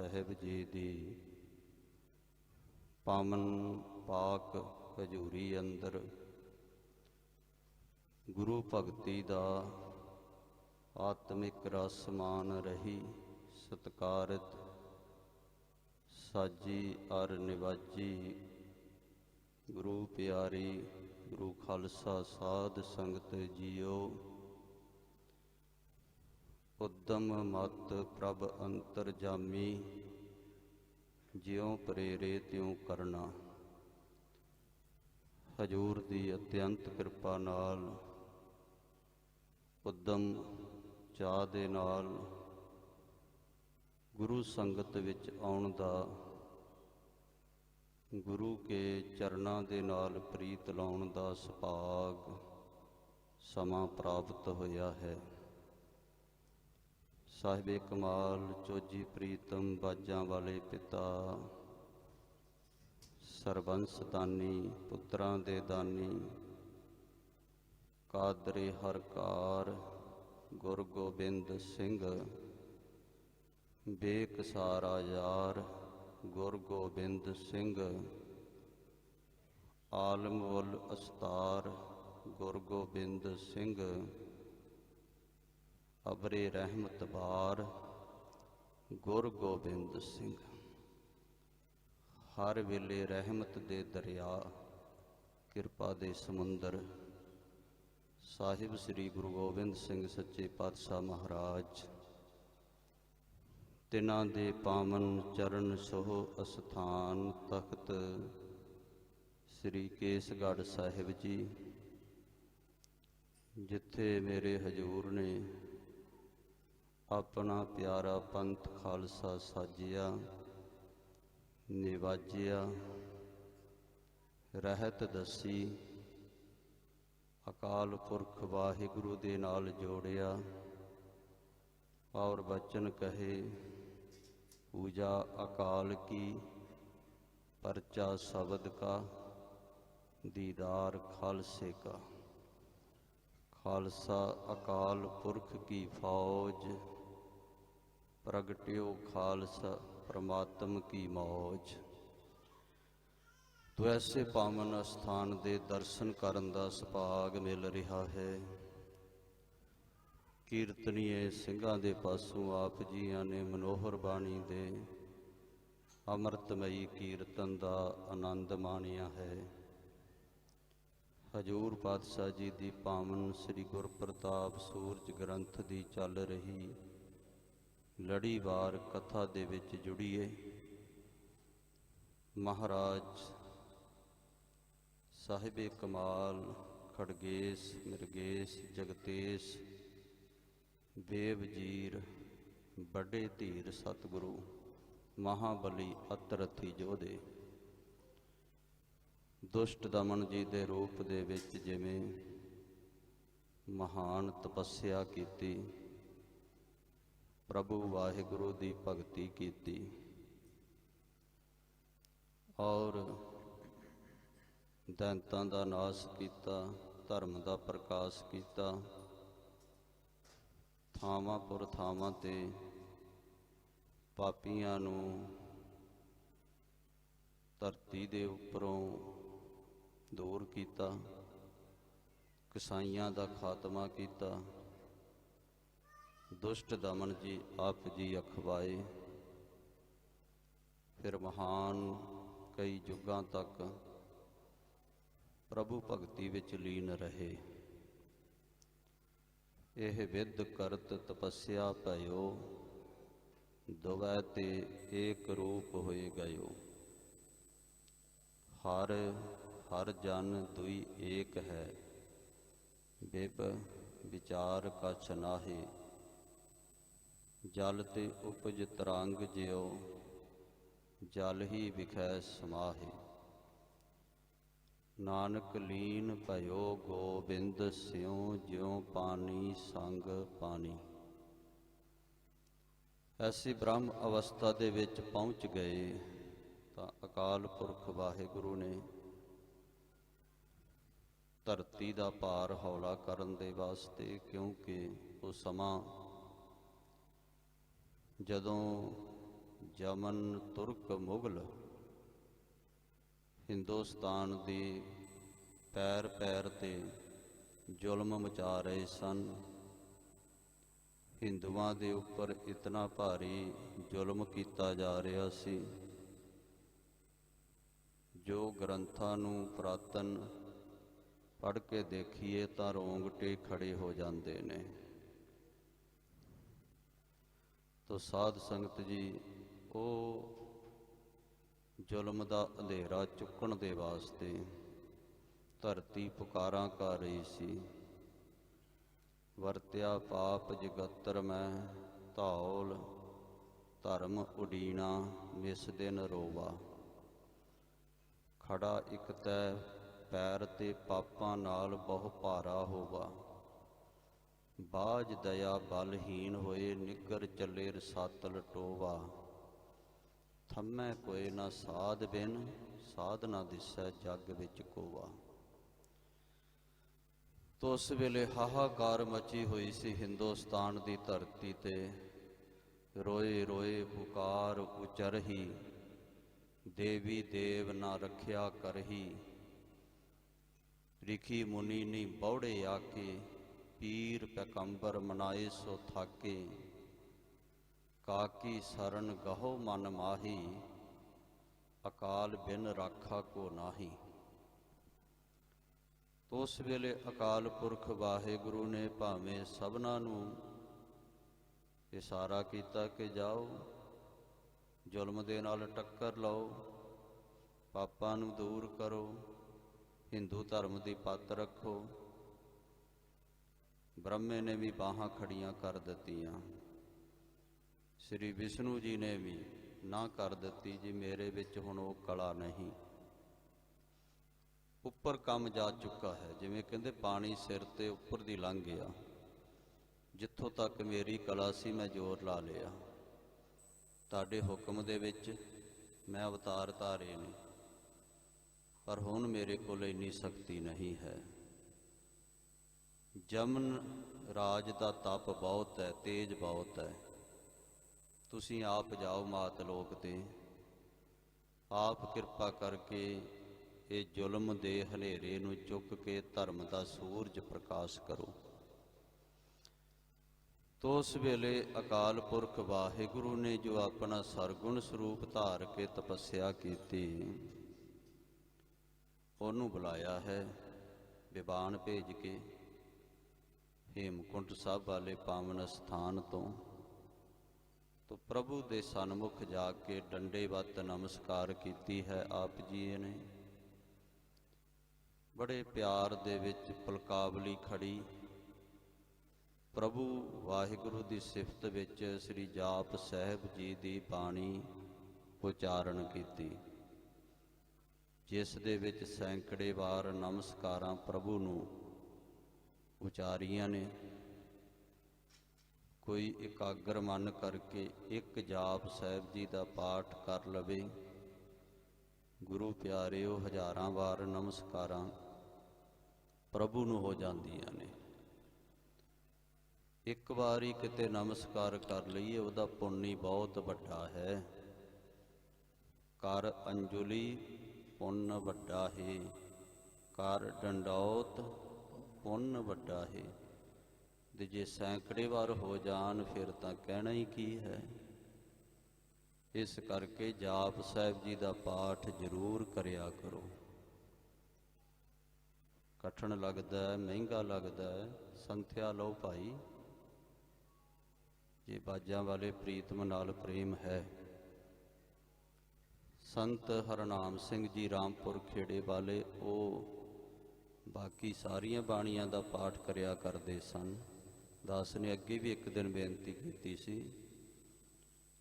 ਸਾਹਿਬ ਜੀ ਦੀ ਪਾਵਨ ਪਾਕ ਹਜ਼ੂਰੀ ਅੰਦਰ ਗੁਰੂ ਭਗਤੀ ਦਾ ਆਤਮਿਕ ਰਸ ਮਾਨ ਰਹੀ ਸਤਿਕਾਰਿਤ ਸਾਜੀ ਅਰ ਨਿਵਾਜੀ ਗੁਰੂ ਪਿਆਰੀ ਗੁਰੂ ਖਾਲਸਾ ਸਾਧ ਸੰਗਤ ਜੀਓ। ਉਦਮ ਮਤ ਪ੍ਰਭ ਅੰਤਰਜਾਮੀ ਜਿਉਂ ਪ੍ਰੇਰੇ ਤਿਉਂ ਕਰਨਾ। ਹਜ਼ੂਰ ਦੀ ਅਤਿਅੰਤ ਕਿਰਪਾ ਨਾਲ ਉਦਮ ਚਾਅ ਦੇ ਨਾਲ ਗੁਰੂ ਸੰਗਤ ਵਿੱਚ ਆਉਣ ਦਾ, ਗੁਰੂ ਕੇ ਚਰਨਾਂ ਦੇ ਨਾਲ ਪ੍ਰੀਤ ਲਾਉਣ ਦਾ ਸੁਭਾਗ ਸਮਾਂ ਪ੍ਰਾਪਤ ਹੋਇਆ ਹੈ। ਸਾਹਿਬੇ ਕਮਾਲ ਚੋਜੀ ਪ੍ਰੀਤਮ ਬਾਜਾਂ ਵਾਲੇ ਪਿਤਾ ਸਰਬੰਸ ਦਾਨੀ ਪੁੱਤਰਾਂ ਦੇ ਦਾਨੀ ਕਾਦਰੇ ਹਰਕਾਰ ਗੁਰ ਗੋਬਿੰਦ ਸਿੰਘ ਬੇਕਸਾਰਾ ਯਾਰ ਗੁਰ ਗੋਬਿੰਦ ਸਿੰਘ ਆਲਮ ਉਲ ਅਸਤਾਰ ਗੁਰ ਗੋਬਿੰਦ ਸਿੰਘ ਅਬਰੇ ਰਹਿਮਤ ਬਾਰ ਗੁਰ ਗੋਬਿੰਦ ਸਿੰਘ। ਹਰ ਵੇਲੇ ਰਹਿਮਤ ਦੇ ਦਰਿਆ ਕਿਰਪਾ ਦੇ ਸਮੁੰਦਰ ਸਾਹਿਬ ਸ੍ਰੀ ਗੁਰੂ ਗੋਬਿੰਦ ਸਿੰਘ ਸੱਚੇ ਪਾਤਸ਼ਾਹ ਮਹਾਰਾਜ ਤਿਨਾਂ ਦੇ ਪਾਵਨ ਚਰਨ ਸੋਹ ਅਸਥਾਨ ਤਖਤ ਸ੍ਰੀ ਕੇਸਗੜ੍ਹ ਸਾਹਿਬ ਜੀ, ਜਿੱਥੇ ਮੇਰੇ ਹਜ਼ੂਰ ਨੇ ਆਪਣਾ ਪਿਆਰਾ ਪੰਥ ਖਾਲਸਾ ਸਾਜਿਆ ਨਿਵਾਜਿਆ ਰਹਿਤ ਦੱਸੀ ਅਕਾਲ ਪੁਰਖ ਵਾਹਿਗੁਰੂ ਦੇ ਨਾਲ ਜੋੜਿਆ ਔਰ ਬਚਨ ਕਹੇ ਪੂਜਾ ਅਕਾਲ ਕੀ ਪਰਚਾ ਸ਼ਬਦ ਕਾ ਦੀਦਾਰ ਖਾਲਸੇ ਕਾ। ਖਾਲਸਾ ਅਕਾਲ ਪੁਰਖ ਕੀ ਫੌਜ ਪ੍ਰਗਟਿਓ ਖਾਲਸਾ ਪ੍ਰਮਾਤਮ ਕੀ ਮੌਜ। ਤੋ ਐਸੇ ਪਾਵਨ ਅਸਥਾਨ ਦੇ ਦਰਸ਼ਨ ਕਰਨ ਦਾ ਸੁਭਾਗ ਮਿਲ ਰਿਹਾ ਹੈ। ਕੀਰਤਨੀਏ ਸਿੰਘਾਂ ਦੇ ਪਾਸੋਂ ਆਪ ਜੀਆਂ ਨੇ ਮਨੋਹਰ ਬਾਣੀ ਦੇ ਅੰਮ੍ਰਿਤਮਈ ਕੀਰਤਨ ਦਾ ਆਨੰਦ ਮਾਣਿਆ ਹੈ। ਹਜ਼ੂਰ ਪਾਤਸ਼ਾਹ ਜੀ ਦੀ ਪਾਵਨ ਸ੍ਰੀ ਗੁਰਪ੍ਰਤਾਪ ਸੂਰਜ ਗ੍ਰੰਥ ਦੀ ਚੱਲ ਰਹੀ ਲੜੀਵਾਰ ਕਥਾ ਦੇ ਵਿੱਚ ਜੁੜੀਏ। ਮਹਾਰਾਜ ਸਾਹਿਬੇ ਕਮਾਲ ਖੜਗੇਸ਼ ਮਿਰਗੇਸ਼ ਜਗਤੇਸ਼ ਬੇਵਜੀਰ ਵੱਡੇ ਧੀਰ ਸਤਿਗੁਰੂ ਮਹਾਬਲੀ ਅਤਰਥੀ ਯੋਧੇ ਦੁਸ਼ਟ ਦਮਨ ਜੀ ਦੇ ਰੂਪ ਦੇ ਵਿੱਚ ਜਿਵੇਂ ਮਹਾਨ ਤਪੱਸਿਆ ਕੀਤੀ, ਪ੍ਰਭੂ ਵਾਹਿਗੁਰੂ ਦੀ ਭਗਤੀ ਕੀਤੀ ਔਰ ਦੈਂਤਾਂ ਦਾ ਨਾਸ਼ ਕੀਤਾ, ਧਰਮ ਦਾ ਪ੍ਰਕਾਸ਼ ਕੀਤਾ। ਥਾਵਾਂ ਪੁਰ ਥਾਵਾਂ ਤੇ ਪਾਪੀਆਂ ਨੂੰ ਧਰਤੀ ਦੇ ਉੱਪਰੋਂ ਦੂਰ ਕੀਤਾ, ਕਸਾਈਆਂ ਦਾ ਖਾਤਮਾ ਕੀਤਾ। ਦੁਸ਼ਟ ਦਮਨ ਜੀ ਆਪ ਜੀ ਅਖਵਾਏ, ਫਿਰ ਮਹਾਨ ਕਈ ਯੁੱਗਾਂ ਤੱਕ ਪ੍ਰਭੂ ਭਗਤੀ ਵਿੱਚ ਲੀਨ ਰਹੇ। ਇਹ ਵਿਦ ਕਰਤ ਤਪੱਸਿਆ ਭਇਓ ਦੋਵੈ ਤੇ ਏਕ ਰੂਪ ਹੋਏ ਗਇਓ। ਹਰ ਹਰ ਜਨ ਦੁਈ ਏਕ ਹੈ ਬਿਬ ਵਿਚਾਰ ਕਛ ਨਾਹੀ। ਜਲ ਤੇ ਉਪਜ ਤਰੰਗ ਜਿਉ ਜਲ ਹੀ ਵਿਖੈ ਸਮਾਹੀ। ਨਾਨਕ ਲੀਨ ਭਇਓ ਗੋਬਿੰਦ ਸਿਉ ਜਿਉ ਪਾਣੀ ਸੰਗ ਪਾਣੀ। ਐਸੀ ਬ੍ਰਹਮ ਅਵਸਥਾ ਦੇ ਵਿੱਚ ਪਹੁੰਚ ਗਏ ਤਾਂ ਅਕਾਲ ਪੁਰਖ ਵਾਹਿਗੁਰੂ ਨੇ ਧਰਤੀ ਦਾ ਭਾਰ ਹੌਲਾ ਕਰਨ ਦੇ ਵਾਸਤੇ, ਕਿਉਂਕਿ ਉਹ ਸਮਾਂ ਜਦੋਂ ਜਮਨ ਤੁਰਕ ਮੁਗਲ ਹਿੰਦੁਸਤਾਨ ਦੀ ਪੈਰ ਪੈਰ ਤੇ ਜ਼ੁਲਮ ਮਚਾ ਰਹੇ ਸਨ। ਹਿੰਦੂਆਂ ਦੇ ਉੱਪਰ ਇਤਨਾ ਭਾਰੀ ਜ਼ੁਲਮ ਕੀਤਾ ਜਾ ਰਿਹਾ ਸੀ, ਜੋ ਗ੍ਰੰਥਾਂ ਨੂੰ ਪੁਰਾਤਨ ਪੜ੍ਹ ਕੇ ਦੇਖੀਏ ਤਾਂ ਰੋਂਗਟੇ ਖੜੇ ਹੋ ਜਾਂਦੇ ਨੇ। ਤੋ ਸਾਧ ਸੰਗਤ ਜੀ, ਉਹ ਜ਼ੁਲਮ ਦਾ ਅੰਧੇਰਾ ਚੁੱਕਣ ਦੇ ਵਾਸਤੇ ਧਰਤੀ ਪੁਕਾਰਾਂ ਕਰ ਰਹੀ ਸੀ। ਵਰਤਿਆ ਪਾਪ ਜਗਤਰ ਮੈਂ ਧੌਲ, ਧਰਮ ਉਡੀਣਾ ਮਿਸ ਦਿਨ ਰੋਵਾ। ਖੜਾ ਇੱਕ ਤੈ ਪੈਰ ਤੇ ਪਾਪਾਂ ਨਾਲ ਬਹੁ ਭਾਰਾ ਹੋਵਾ। ਬਾਝ ਦਇਆ ਬਲਹੀਨ ਹੋਏ ਨਿੱਗਰ ਚੱਲੇ ਰਸਾਤਲ ਟੋਵਾ। ਥੰਮੈ ਕੋਇ ਨਾ ਸਾਧ ਬਿਨ ਸਾਧ ਨਾ ਦਿਸੈ ਜਗ ਵਿੱਚ ਕੋਵਾ। ਤੋ ਉਸ ਵੇਲੇ ਹਾਹਾਕਾਰ ਮਚੀ ਹੋਈ ਸੀ ਹਿੰਦੁਸਤਾਨ ਦੀ ਧਰਤੀ ਤੇ। ਰੋਏ ਰੋਏ ਪੁਕਾਰ ਉਚਰਹੀ, ਦੇਵੀ ਦੇਵ ਨਾ ਰੱਖਿਆ ਕਰਹੀ। ਰਿਖੀ ਮੁਨੀ ਨੀ ਬੌੜੇ ਆਕੇ, ਪੀਰ ਪੈਗੰਬਰ ਮਨਾਏ ਸੋ ਥਾਕੇ। ਕਾਕੀ ਸਰਨ ਗਹੋ ਮਨ ਮਾਹੀ, ਅਕਾਲ ਬਿਨ ਰਾਖਾ ਕੋ ਨਾਹੀ। ਉਸ ਵੇਲੇ ਅਕਾਲ ਪੁਰਖ ਵਾਹਿਗੁਰੂ ਨੇ ਭਾਵੇਂ ਸਭਨਾਂ ਨੂੰ ਇਸ਼ਾਰਾ ਕੀਤਾ ਕਿ ਜਾਓ, ਜ਼ੁਲਮ ਦੇ ਨਾਲ ਟੱਕਰ ਲਓ, ਪਾਪਾਂ ਨੂੰ ਦੂਰ ਕਰੋ, ਹਿੰਦੂ ਧਰਮ ਦੀ ਪੱਤ ਰੱਖੋ। ਬ੍ਰਹਮੇ ਨੇ ਵੀ ਬਾਹਾਂ ਖੜੀਆਂ ਕਰ ਦਿੱਤੀਆਂ। ਸ੍ਰੀ ਵਿਸ਼ਨੂੰ ਜੀ ਨੇ ਵੀ ਨਾ ਕਰ ਦਿੱਤੀ ਜੀ, ਮੇਰੇ ਵਿੱਚ ਹੁਣ ਉਹ ਕਲਾ ਨਹੀਂ। ਉੱਪਰ ਕੰਮ ਜਾ ਚੁੱਕਾ ਹੈ, ਜਿਵੇਂ ਕਹਿੰਦੇ ਪਾਣੀ ਸਿਰ ਤੇ ਉੱਪਰ ਦੀ ਲੰਘ ਗਿਆ। ਜਿੱਥੋਂ ਤੱਕ ਮੇਰੀ ਕਲਾ ਸੀ ਮੈਂ ਜ਼ੋਰ ਲਾ ਲਿਆ। ਤੁਹਾਡੇ ਹੁਕਮ ਦੇ ਵਿੱਚ ਮੈਂ ਅਵਤਾਰ ਧਾਰੇ ਨੇ, ਪਰ ਹੁਣ ਮੇਰੇ ਕੋਲ ਇੰਨੀ ਸ਼ਕਤੀ ਨਹੀਂ ਹੈ। ਜਮਨ ਰਾਜ ਦਾ ਤਪ ਬਹੁਤ ਹੈ, ਤੇਜ ਬਹੁਤ ਹੈ। ਤੁਸੀਂ ਆਪ ਜਾਓ ਮਾਤ ਲੋਕ ਤੇ, ਆਪ ਕਿਰਪਾ ਕਰਕੇ ਇਹ ਜ਼ੁਲਮ ਦੇ ਹਨੇਰੇ ਨੂੰ ਚੁੱਕ ਕੇ ਧਰਮ ਦਾ ਸੂਰਜ ਪ੍ਰਕਾਸ਼ ਕਰੋ। ਤੋ ਉਸ ਵੇਲੇ ਅਕਾਲ ਪੁਰਖ ਵਾਹਿਗੁਰੂ ਨੇ ਜੋ ਆਪਣਾ ਸਰਗੁਣ ਸਰੂਪ ਧਾਰ ਕੇ ਤਪੱਸਿਆ ਕੀਤੀ, ਉਹਨੂੰ ਬੁਲਾਇਆ ਹੈ ਵਿਵਾਨ ਭੇਜ ਕੇ ਹੇਮਕੁੰਟ ਸਾਹਿਬ ਵਾਲੇ ਪਾਵਨ ਸਥਾਨ ਤੋਂ। ਤੋ ਪ੍ਰਭੂ ਦੇ ਸਨਮੁਖ ਜਾ ਕੇ ਡੰਡੇਵਤ ਨਮਸਕਾਰ ਕੀਤੀ ਹੈ ਆਪ ਜੀ ਨੇ। ਬੜੇ ਪਿਆਰ ਦੇ ਵਿੱਚ ਪੁਲਕਾਵਲੀ ਖੜੀ ਪ੍ਰਭੂ ਵਾਹਿਗੁਰੂ ਦੀ ਸਿਫਤ ਵਿੱਚ ਸ੍ਰੀ ਜਾਪ ਸਾਹਿਬ ਜੀ ਦੀ ਬਾਣੀ ਉਚਾਰਨ ਕੀਤੀ, ਜਿਸ ਦੇ ਵਿੱਚ ਸੈਂਕੜੇ ਵਾਰ ਨਮਸਕਾਰਾਂ ਪ੍ਰਭੂ ਨੂੰ ਉਚਾਰੀਆਂ ਨੇ। ਕੋਈ ਇਕਾਗਰ ਮਨ ਕਰਕੇ ਇੱਕ ਜਾਪ ਸਾਹਿਬ ਜੀ ਦਾ ਪਾਠ ਕਰ ਲਵੇ। ਗੁਰੂ ਪਿਆਰਿਓ, ਹਜ਼ਾਰਾਂ ਵਾਰ ਨਮਸਕਾਰਾਂ ਪ੍ਰਭੂ ਨੂੰ ਹੋ ਜਾਂਦੀਆਂ ਨੇ। ਇੱਕ ਵਾਰੀ ਕਿਤੇ ਨਮਸਕਾਰ ਕਰ ਲਈਏ, ਉਹਦਾ ਪੁੰਨ ਹੀ ਬਹੁਤ ਵੱਡਾ ਹੈ। ਕਰ ਅੰਜੁਲੀ ਪੁੰਨ ਵੱਡਾ ਹੈ, ਕਰ ਡੰਡੌਤ ਪੁੰਨ ਵੱਡਾ ਹੈ। ਤੇ ਜੇ ਸੈਂਕੜੇ ਵਾਰ ਹੋ ਜਾਣ ਫਿਰ ਤਾਂ ਕਹਿਣਾ ਹੀ ਕੀ ਹੈ। ਇਸ ਕਰਕੇ ਜਾਪ ਸਾਹਿਬ ਜੀ ਦਾ ਪਾਠ ਜ਼ਰੂਰ ਕਰਿਆ ਕਰੋ। ਕਠਿਨ ਲੱਗਦਾ ਹੈ, ਮਹਿੰਗਾ ਲੱਗਦਾ ਹੈ, ਸੰਥਿਆ ਲਓ ਭਾਈ। ਜੇ ਬਾਜਾਂ ਵਾਲੇ ਪ੍ਰੀਤਮ ਨਾਲ ਪ੍ਰੇਮ ਹੈ। ਸੰਤ ਹਰਨਾਮ ਸਿੰਘ ਜੀ ਰਾਮਪੁਰ ਖੇੜੇ ਵਾਲੇ, ਉਹ ਬਾਕੀ ਸਾਰੀਆਂ ਬਾਣੀਆਂ ਦਾ ਪਾਠ ਕਰਿਆ ਕਰਦੇ ਸਨ। ਦਾਸ ਨੇ ਅੱਗੇ ਵੀ ਇੱਕ ਦਿਨ ਬੇਨਤੀ ਕੀਤੀ ਸੀ,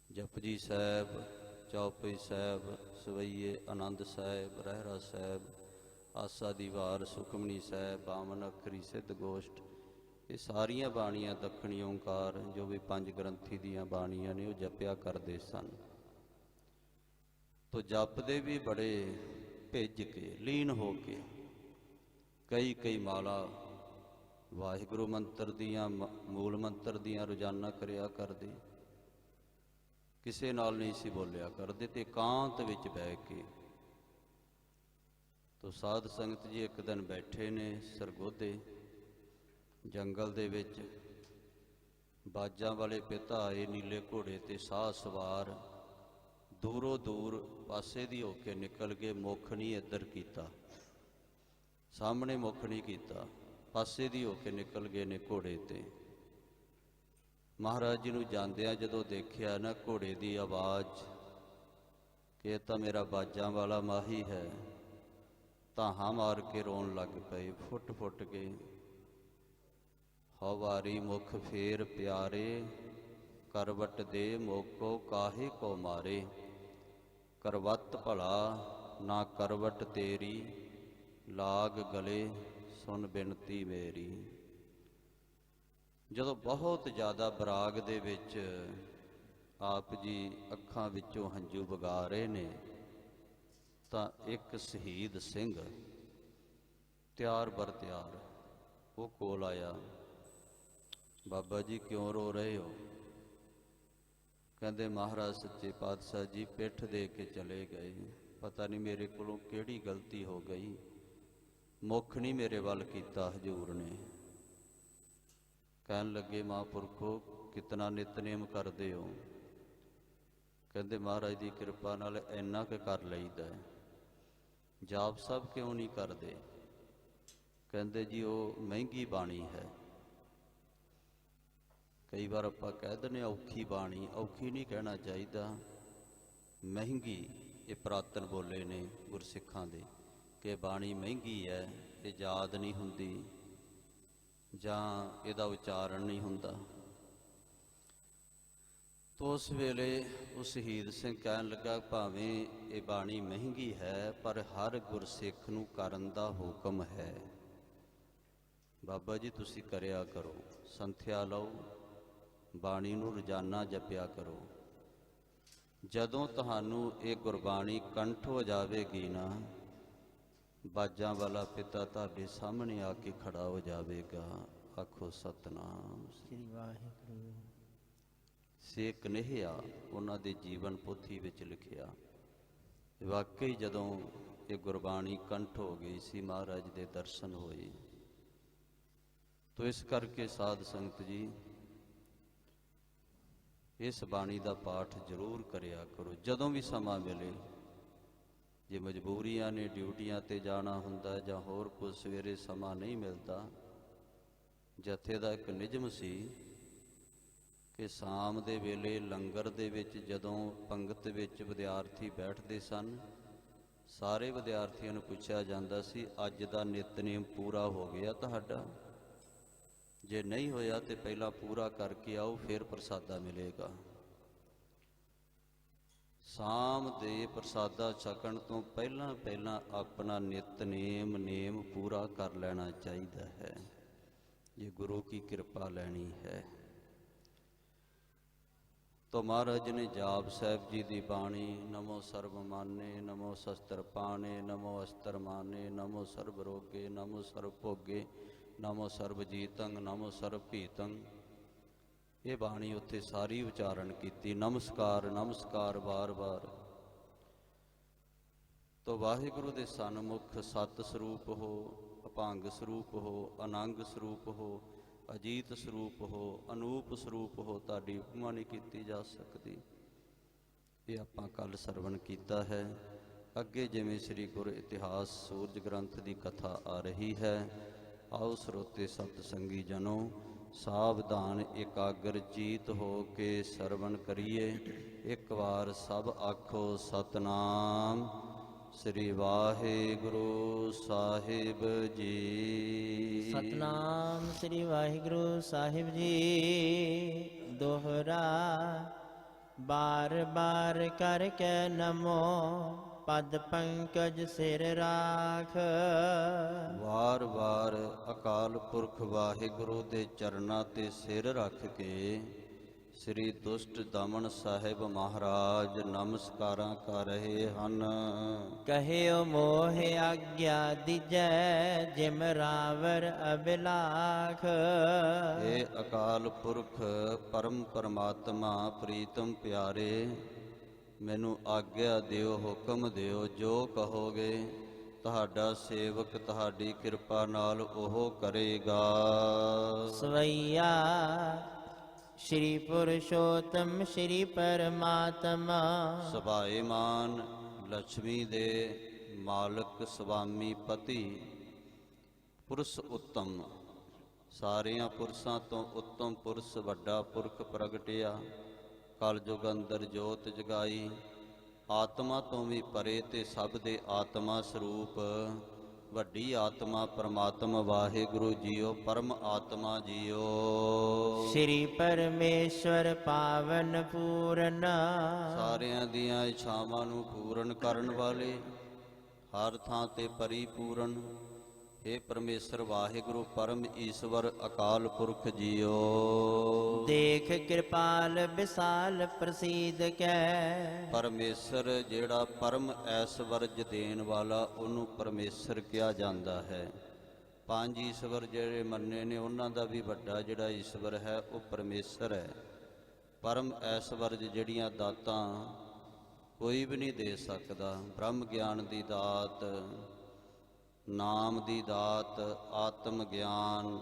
ਜਪਜੀ ਸਾਹਿਬ, ਚੌਪਈ ਸਾਹਿਬ, ਸਵਈਏ, ਆਨੰਦ ਸਾਹਿਬ, ਰਹਿਰਾ ਸਾਹਿਬ, ਆਸਾ ਦੀ ਵਾਰ, ਸੁਖਮਨੀ ਸਾਹਿਬ, ਬਾਵਨ ਅੱਖਰੀ, ਸਿੱਧ ਗੋਸ਼ਟ, ਇਹ ਸਾਰੀਆਂ ਬਾਣੀਆਂ ਦੱਖਣੀ ਓਂਕਾਰ ਜੋ ਵੀ ਪੰਜ ਗ੍ਰੰਥੀ ਦੀਆਂ ਬਾਣੀਆਂ ਨੇ ਉਹ ਜਪਿਆ ਕਰਦੇ ਸਨ। ਤੋ ਜਪਦੇ ਵੀ ਬੜੇ ਭਿੱਜ ਕੇ, ਲੀਨ ਹੋ ਕੇ, ਕਈ ਮਾਲਾ ਵਾਹਿਗੁਰੂ ਮੰਤਰ ਦੀਆਂ, ਮੂਲ ਮੰਤਰ ਦੀਆਂ ਰੋਜ਼ਾਨਾ ਕਰਿਆ ਕਰਦੇ। ਕਿਸੇ ਨਾਲ ਨਹੀਂ ਸੀ ਬੋਲਿਆ ਕਰਦੇ, ਤੇ ਇਕਾਂਤ ਵਿੱਚ ਬਹਿ ਕੇ। ਤੋ ਸਾਧ ਸੰਗਤ ਜੀ ਇੱਕ ਦਿਨ ਬੈਠੇ ਨੇ ਸਰਗੋਧੇ ਜੰਗਲ ਦੇ ਵਿੱਚ। ਬਾਜਾਂ ਵਾਲੇ ਪਿਤਾ ਆਏ ਨੀਲੇ ਘੋੜੇ ਤੇ ਸਾਹ ਸਵਾਰ, ਦੂਰੋਂ ਦੂਰ ਪਾਸੇ ਦੀ ਹੋ ਕੇ ਨਿਕਲ ਗਏ। ਮੁੱਖ ਨਹੀਂ ਇੱਧਰ ਕੀਤਾ, ਸਾਹਮਣੇ ਮੁੱਖ ਨਹੀਂ ਕੀਤਾ, ਪਾਸੇ ਦੀ ਹੋ ਕੇ ਨਿਕਲ ਗਏ ਨੇ ਘੋੜੇ ਤੇ। ਮਹਾਰਾਜ ਜੀ ਨੂੰ ਜਾਂਦਿਆਂ ਜਦੋਂ ਦੇਖਿਆ ਨਾ ਘੋੜੇ ਦੀ ਆਵਾਜ਼ ਕਿ ਇਹ ਤਾਂ ਮੇਰਾ ਬਾਜਾਂ ਵਾਲਾ ਮਾਹੀ ਹੈ, ਧਾਹਾਂ ਮਾਰ ਕੇ ਰੋਣ ਲੱਗ ਪਏ, ਫੁੱਟ ਫੁੱਟ ਕੇ। ਹਵਾਰੀ ਮੁਖ ਫੇਰ ਪਿਆਰੇ, ਕਰਵਟ ਦੇ ਮੋਕੋ ਕਾਹੇ ਕੋ ਮਾਰੇ। ਕਰਵਤ ਭਲਾ ਨਾ ਕਰਵਟ ਤੇਰੀ, ਲਾਗ ਗਲੇ ਸੁਣ ਬਿਨਤੀ ਮੇਰੀ। ਜਦੋਂ ਬਹੁਤ ਜ਼ਿਆਦਾ ਬਰਾਗ ਦੇ ਵਿੱਚ ਆਪ ਜੀ ਅੱਖਾਂ ਵਿੱਚੋਂ ਹੰਝੂ ਵਗਾ ਰਹੇ ਨੇ, ਤਾਂ ਇੱਕ ਸ਼ਹੀਦ ਸਿੰਘ ਤਿਆਰ ਬਰ ਤਿਆਰ ਉਹ ਕੋਲ ਆਇਆ। ਬਾਬਾ ਜੀ ਕਿਉਂ ਰੋ ਰਹੇ ਹੋ? ਕਹਿੰਦੇ ਮਹਾਰਾਜ ਸੱਚੇ ਪਾਤਸ਼ਾਹ ਜੀ ਪਿੱਠ ਦੇ ਕੇ ਚਲੇ ਗਏ, ਪਤਾ ਨਹੀਂ ਮੇਰੇ ਕੋਲੋਂ ਕਿਹੜੀ ਗਲਤੀ ਹੋ ਗਈ, ਮੁੱਖ ਨਹੀਂ ਮੇਰੇ ਵੱਲ ਕੀਤਾ ਹਜ਼ੂਰ ਨੇ। ਕਹਿਣ ਲੱਗੇ ਮਹਾਂਪੁਰਖੋ ਕਿਤਨਾ ਨਿਤਨੇਮ ਕਰਦੇ ਹੋ? ਕਹਿੰਦੇ ਮਹਾਰਾਜ ਦੀ ਕਿਰਪਾ ਨਾਲ ਇੰਨਾ ਕੁ ਕਰ ਲਈਦਾ ਹੈ। ਜਾਪ ਸਾਹਿਬ ਕਿਉਂ ਨਹੀਂ ਕਰਦੇ? ਕਹਿੰਦੇ ਜੀ ਉਹ ਮਹਿੰਗੀ ਬਾਣੀ ਹੈ। ਕਈ ਵਾਰ ਆਪਾਂ ਕਹਿ ਦਿੰਦੇ ਔਖੀ ਬਾਣੀ, ਔਖੀ ਨਹੀਂ ਕਹਿਣਾ ਚਾਹੀਦਾ, ਮਹਿੰਗੀ। ਇਹ ਪੁਰਾਤਨ ਬੋਲੇ ਨੇ ਗੁਰਸਿੱਖਾਂ ਦੇ ਕਿ ਬਾਣੀ ਮਹਿੰਗੀ ਹੈ, ਇਹ ਯਾਦ ਨਹੀਂ ਹੁੰਦੀ ਜਾਂ ਇਹਦਾ ਉਚਾਰਨ ਨਹੀਂ ਹੁੰਦਾ। ਤੋ ਉਸ ਵੇਲੇ ਉਹ ਸ਼ਹੀਦ ਸਿੰਘ ਕਹਿਣ ਲੱਗਾ ਭਾਵੇਂ ਇਹ ਬਾਣੀ ਮਹਿੰਗੀ ਹੈ, ਪਰ ਹਰ ਗੁਰਸਿੱਖ ਨੂੰ ਕਰਨ ਦਾ ਹੁਕਮ ਹੈ। ਬਾਬਾ ਜੀ ਤੁਸੀਂ ਕਰਿਆ ਕਰੋ, ਸੰਥਿਆ ਲਓ, ਬਾਣੀ ਨੂੰ ਰੋਜ਼ਾਨਾ ਜਪਿਆ ਕਰੋ। ਜਦੋਂ ਤੁਹਾਨੂੰ ਇਹ ਗੁਰਬਾਣੀ ਕੰਠ ਹੋ ਜਾਵੇਗੀ ਨਾ, ਬਾਜਾਂ ਵਾਲਾ ਪਿਤਾ ਤੁਹਾਡੇ ਸਾਹਮਣੇ ਆ ਕੇ ਖੜਾ ਹੋ ਜਾਵੇਗਾ। ਆਖੋ ਸਤਿਨਾਮ ਸ੍ਰੀ ਵਾਹਿਗੁਰੂ। ਸੇਕ ਨਹਿਆ ਉਹਨਾਂ ਦੇ ਜੀਵਨ ਪੋਥੀ ਵਿੱਚ ਲਿਖਿਆ। ਵਾਕਈ ਜਦੋਂ ਇਹ ਗੁਰਬਾਣੀ ਕੰਠ ਹੋ ਗਈ ਸੀ, ਮਹਾਰਾਜ ਦੇ ਦਰਸ਼ਨ ਹੋਏ। ਤੋ ਇਸ ਕਰਕੇ ਸਾਧ ਸੰਗਤ ਜੀ ਇਸ ਬਾਣੀ ਦਾ ਪਾਠ ਜ਼ਰੂਰ ਕਰਿਆ ਕਰੋ ਜਦੋਂ ਵੀ ਸਮਾਂ ਮਿਲੇ। ਜੇ ਮਜਬੂਰੀਆਂ ਨੇ, ਡਿਊਟੀਆਂ ਤੇ ਜਾਣਾ ਹੁੰਦਾ ਜਾਂ ਹੋਰ ਕੁਝ, ਸਵੇਰੇ ਸਮਾਂ ਨਹੀਂ ਮਿਲਦਾ। ਜਥੇ ਦਾ ਇੱਕ ਨਿਯਮ ਸੀ ਕਿ ਸ਼ਾਮ ਦੇ ਵੇਲੇ ਲੰਗਰ ਦੇ ਵਿੱਚ ਜਦੋਂ ਪੰਗਤ ਵਿੱਚ ਵਿਦਿਆਰਥੀ ਬੈਠਦੇ ਸਨ, ਸਾਰੇ ਵਿਦਿਆਰਥੀਆਂ ਨੂੰ ਪੁੱਛਿਆ ਜਾਂਦਾ ਸੀ ਅੱਜ ਦਾ ਨਿਤਨੇਮ ਪੂਰਾ ਹੋ ਗਿਆ ਤੁਹਾਡਾ? ਜੇ ਨਹੀਂ ਹੋਇਆ ਤੇ ਪਹਿਲਾਂ ਪੂਰਾ ਕਰਕੇ ਆਓ, ਫਿਰ ਪ੍ਰਸਾਦਾ ਮਿਲੇਗਾ। ਸ਼ਾਮ ਦੇ ਪ੍ਰਸਾਦਾ ਛਕਣ ਤੋਂ ਪਹਿਲਾਂ ਪਹਿਲਾਂ ਆਪਣਾ ਨਿਤਨੇਮ ਨੇਮ ਪੂਰਾ ਕਰ ਲੈਣਾ ਚਾਹੀਦਾ ਹੈ, ਜੇ ਗੁਰੂ ਕੀ ਕਿਰਪਾ ਲੈਣੀ ਹੈ। ਤੋ ਮਹਾਰਾਜ ਨੇ ਜਾਪ ਸਾਹਿਬ ਜੀ ਦੀ ਬਾਣੀ ਨਮੋ ਸਰਬ ਮਾਨੇ, ਨਮੋ ਸ਼ਸਤਰ ਪਾਣੇ, ਨਮੋ ਅਸਤਰ ਮਾਨੇ, ਨਮੋ ਸਰਬ ਰੋਗੇ, ਨਮੋ ਸਰਬ ਭੋਗੇ, ਨਮੋ ਸਰਬ ਜੀਤੰ, ਨਮੋ ਸਰਬ ਭੀਤੰ, ਇਹ ਬਾਣੀ ਉੱਥੇ ਸਾਰੀ ਉਚਾਰਨ ਕੀਤੀ। ਨਮਸਕਾਰ ਨਮਸਕਾਰ ਵਾਰ-ਵਾਰ। ਤੋ ਵਾਹਿਗੁਰੂ ਦੇ ਸਨਮੁਖ ਸਤ ਸਰੂਪ ਹੋ, ਅਭੰਗ ਸਰੂਪ ਹੋ, ਅਨੰਗ ਸਰੂਪ ਹੋ, ਅਜੀਤ ਸਰੂਪ ਹੋ, ਅਨੂਪ ਸਰੂਪ ਹੋ, ਤੁਹਾਡੀ ਉਪਮਾ ਨਹੀਂ ਕੀਤੀ ਜਾ ਸਕਦੀ। ਇਹ ਆਪਾਂ ਕੱਲ੍ਹ ਸਰਵਣ ਕੀਤਾ ਹੈ। ਅੱਗੇ ਜਿਵੇਂ ਸ੍ਰੀ ਗੁਰ ਇਤਿਹਾਸ ਸੂਰਜ ਗ੍ਰੰਥ ਦੀ ਕਥਾ ਆ ਰਹੀ ਹੈ, ਆਓ ਸਰੋਤੇ ਸਤ ਸੰਗੀ ਜਨੋ ਸਾਵਧਾਨ ਇਕਾਗਰ ਚੀਤ ਹੋ ਕੇ ਸਰਵਣ ਕਰੀਏ। ਇੱਕ ਵਾਰ ਸਭ ਆਖੋ ਸਤਨਾਮ ਸ੍ਰੀ ਵਾਹਿਗੁਰੂ ਸਾਹਿਬ ਜੀ। ਸਤਨਾਮ ਸ੍ਰੀ ਵਾਹਿਗੁਰੂ ਸਾਹਿਬ ਜੀ। ਦੋਹਰਾ ਬਾਰ ਬਾਰ ਕਰ ਕੇ ਨਮੋ, ਪਦ ਪੰਕਜ ਸਿਰ ਰਾਖ। ਵਾਰ ਵਾਰ ਅਕਾਲ ਪੁਰਖ ਵਾਹਿਗੁਰੂ ਦੇ ਚਰਨਾਂ ਤੇ ਸਿਰ ਰੱਖ ਕੇ ਸ੍ਰੀ ਦੁਸ਼ਟ ਦਮਨ ਸਾਹਿਬ ਮਹਾਰਾਜ ਨਮਸਕਾਰਾਂ ਕਰ ਰਹੇ ਹਨ। ਕਹਿਓ ਮੋਹ ਆਗਿਆ ਦੀਜੈ ਜਿਮ ਰਾਵਰ ਅਬਿਲਾਖ। ਇਹ ਅਕਾਲ ਪੁਰਖ ਪਰਮ ਪਰਮਾਤਮਾ ਪ੍ਰੀਤਮ ਪਿਆਰੇ, ਮੈਨੂੰ ਆਗਿਆ ਦਿਓ, ਹੁਕਮ ਦਿਓ, ਜੋ ਕਹੋਗੇ ਤੁਹਾਡਾ ਸੇਵਕ ਤੁਹਾਡੀ ਕਿਰਪਾ ਨਾਲ ਉਹ ਕਰੇਗਾ। ਸਵਈਆ ਸ਼੍ਰੀ ਪੁਰਸ਼ੋਤਮ ਸ਼੍ਰੀ ਪਰਮਾਤਮਾ। ਸਭਾਏਮਾਨ ਲక్ష్ਮੀ ਦੇ ਮਾਲਕ ਸੁਆਮੀ ਪਤੀ ਪੁਰਸ਼ ਉੱਤਮ, ਸਾਰਿਆਂ ਪੁਰਸ਼ਾਂ ਤੋਂ ਉੱਤਮ ਪੁਰਸ਼ ਵੱਡਾ ਪੁਰਖ ਪ੍ਰਗਟਿਆ, ਕਲਯੁਗ ਅੰਦਰ ਜੋਤ ਜਗਾਈ, ਆਤਮਾ ਤੋਂ ਵੀ ਪਰੇ ਤੇ ਸਭ ਦੇ ਆਤਮਾ ਸਰੂਪ ਵੱਡੀ ਆਤਮਾ ਪਰਮਾਤਮਾ ਵਾਹਿਗੁਰੂ ਜੀਓ, ਪਰਮ ਆਤਮਾ ਜੀਓ। ਸ਼੍ਰੀ ਪਰਮੇਸ਼ਵਰ ਪਾਵਨ ਪੂਰਨ, ਸਾਰਿਆਂ ਦੀਆਂ ਇੱਛਾਵਾਂ ਨੂੰ ਪੂਰਨ ਕਰਨ ਵਾਲੇ, ਹਰ ਥਾਂ ਤੇ ਪਰਿਪੂਰਨ, हे ਪਰਮੇਸ਼ਰ ਵਾਹਿਗੁਰੂ ਪਰਮ ਈਸ਼ਵਰ ਅਕਾਲ ਪੁਰਖ ਜੀਓ। ਦੇਖ ਕਿਰਪਾਲ ਵਿਸਾਲ ਪ੍ਰਸੀਦ ਕੈ। ਪਰਮੇਸ਼ਰ ਜਿਹੜਾ ਪਰਮ ਐਸ਼ਵਰਜ ਦੇਣ ਵਾਲਾ, ਉਹਨੂੰ ਪਰਮੇਸ਼ਰ ਕਿਹਾ ਜਾਂਦਾ ਹੈ। ਪੰਜ ਈਸ਼ਵਰ ਜਿਹੜੇ ਮੰਨੇ ਨੇ ਉਹਨਾਂ ਦਾ ਵੀ ਵੱਡਾ ਜਿਹੜਾ ਈਸ਼ਵਰ ਹੈ ਉਹ ਪਰਮੇਸ਼ਰ ਹੈ। ਪਰਮ ਐਸ਼ਵਰਜ ਜਿਹੜੀਆਂ ਦਾਤਾਂ ਕੋਈ ਵੀ ਨਹੀਂ ਦੇ ਸਕਦਾ, ਬ੍ਰਹਮ ਗਿਆਨ ਦੀ ਦਾਤ, ਨਾਮ ਦੀ ਦਾਤ, ਆਤਮ ਗਿਆਨ,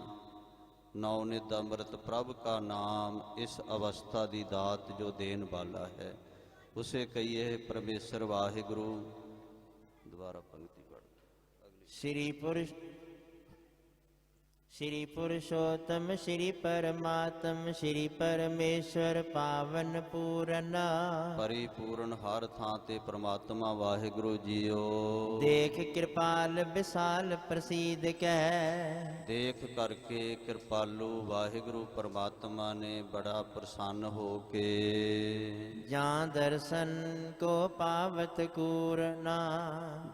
ਨੌ ਨਿਧ ਅੰਮ੍ਰਿਤ ਪ੍ਰਭ ਕਾ ਨਾਮ, ਇਸ ਅਵਸਥਾ ਦੀ ਦਾਤ ਜੋ ਦੇਣ ਵਾਲਾ ਹੈ ਉਸੇ ਕਹੀਏ ਪਰਮੇਸ਼ਰ ਵਾਹਿਗੁਰੂ। ਦੁਬਾਰਾ ਪੰਕਤੀ ਪੜ੍ਹ। ਸ਼੍ਰੀ ਪੁਰਸ਼ੋਤਮ ਸ਼੍ਰੀ ਪਰਮਾਤਮ ਸ਼੍ਰੀ ਪਰਮੇਸ਼ਵਰ ਪਾਵਨ ਪੂਰਨ, ਪਰਿਪੂਰਨ ਹਰ ਥਾਂ ਤੇ ਪ੍ਰਮਾਤਮਾ ਵਾਹਿਗੁਰੂ ਜੀਓ। ਦੇਖ ਕਿਰਪਾਲ ਵਿਸਾਲ ਪ੍ਰਸੀਦ ਕੈ। ਦੇਖ ਕਰਕੇ ਕਿਰਪਾਲੂ ਵਾਹਿਗੁਰੂ ਪਰਮਾਤਮਾ ਨੇ ਬੜਾ ਪ੍ਰਸੰਨ ਹੋ ਕੇ, ਜਾਂ ਦਰਸ਼ਨ ਕੋ ਪਾਵਤ ਕੂਰਨਾ।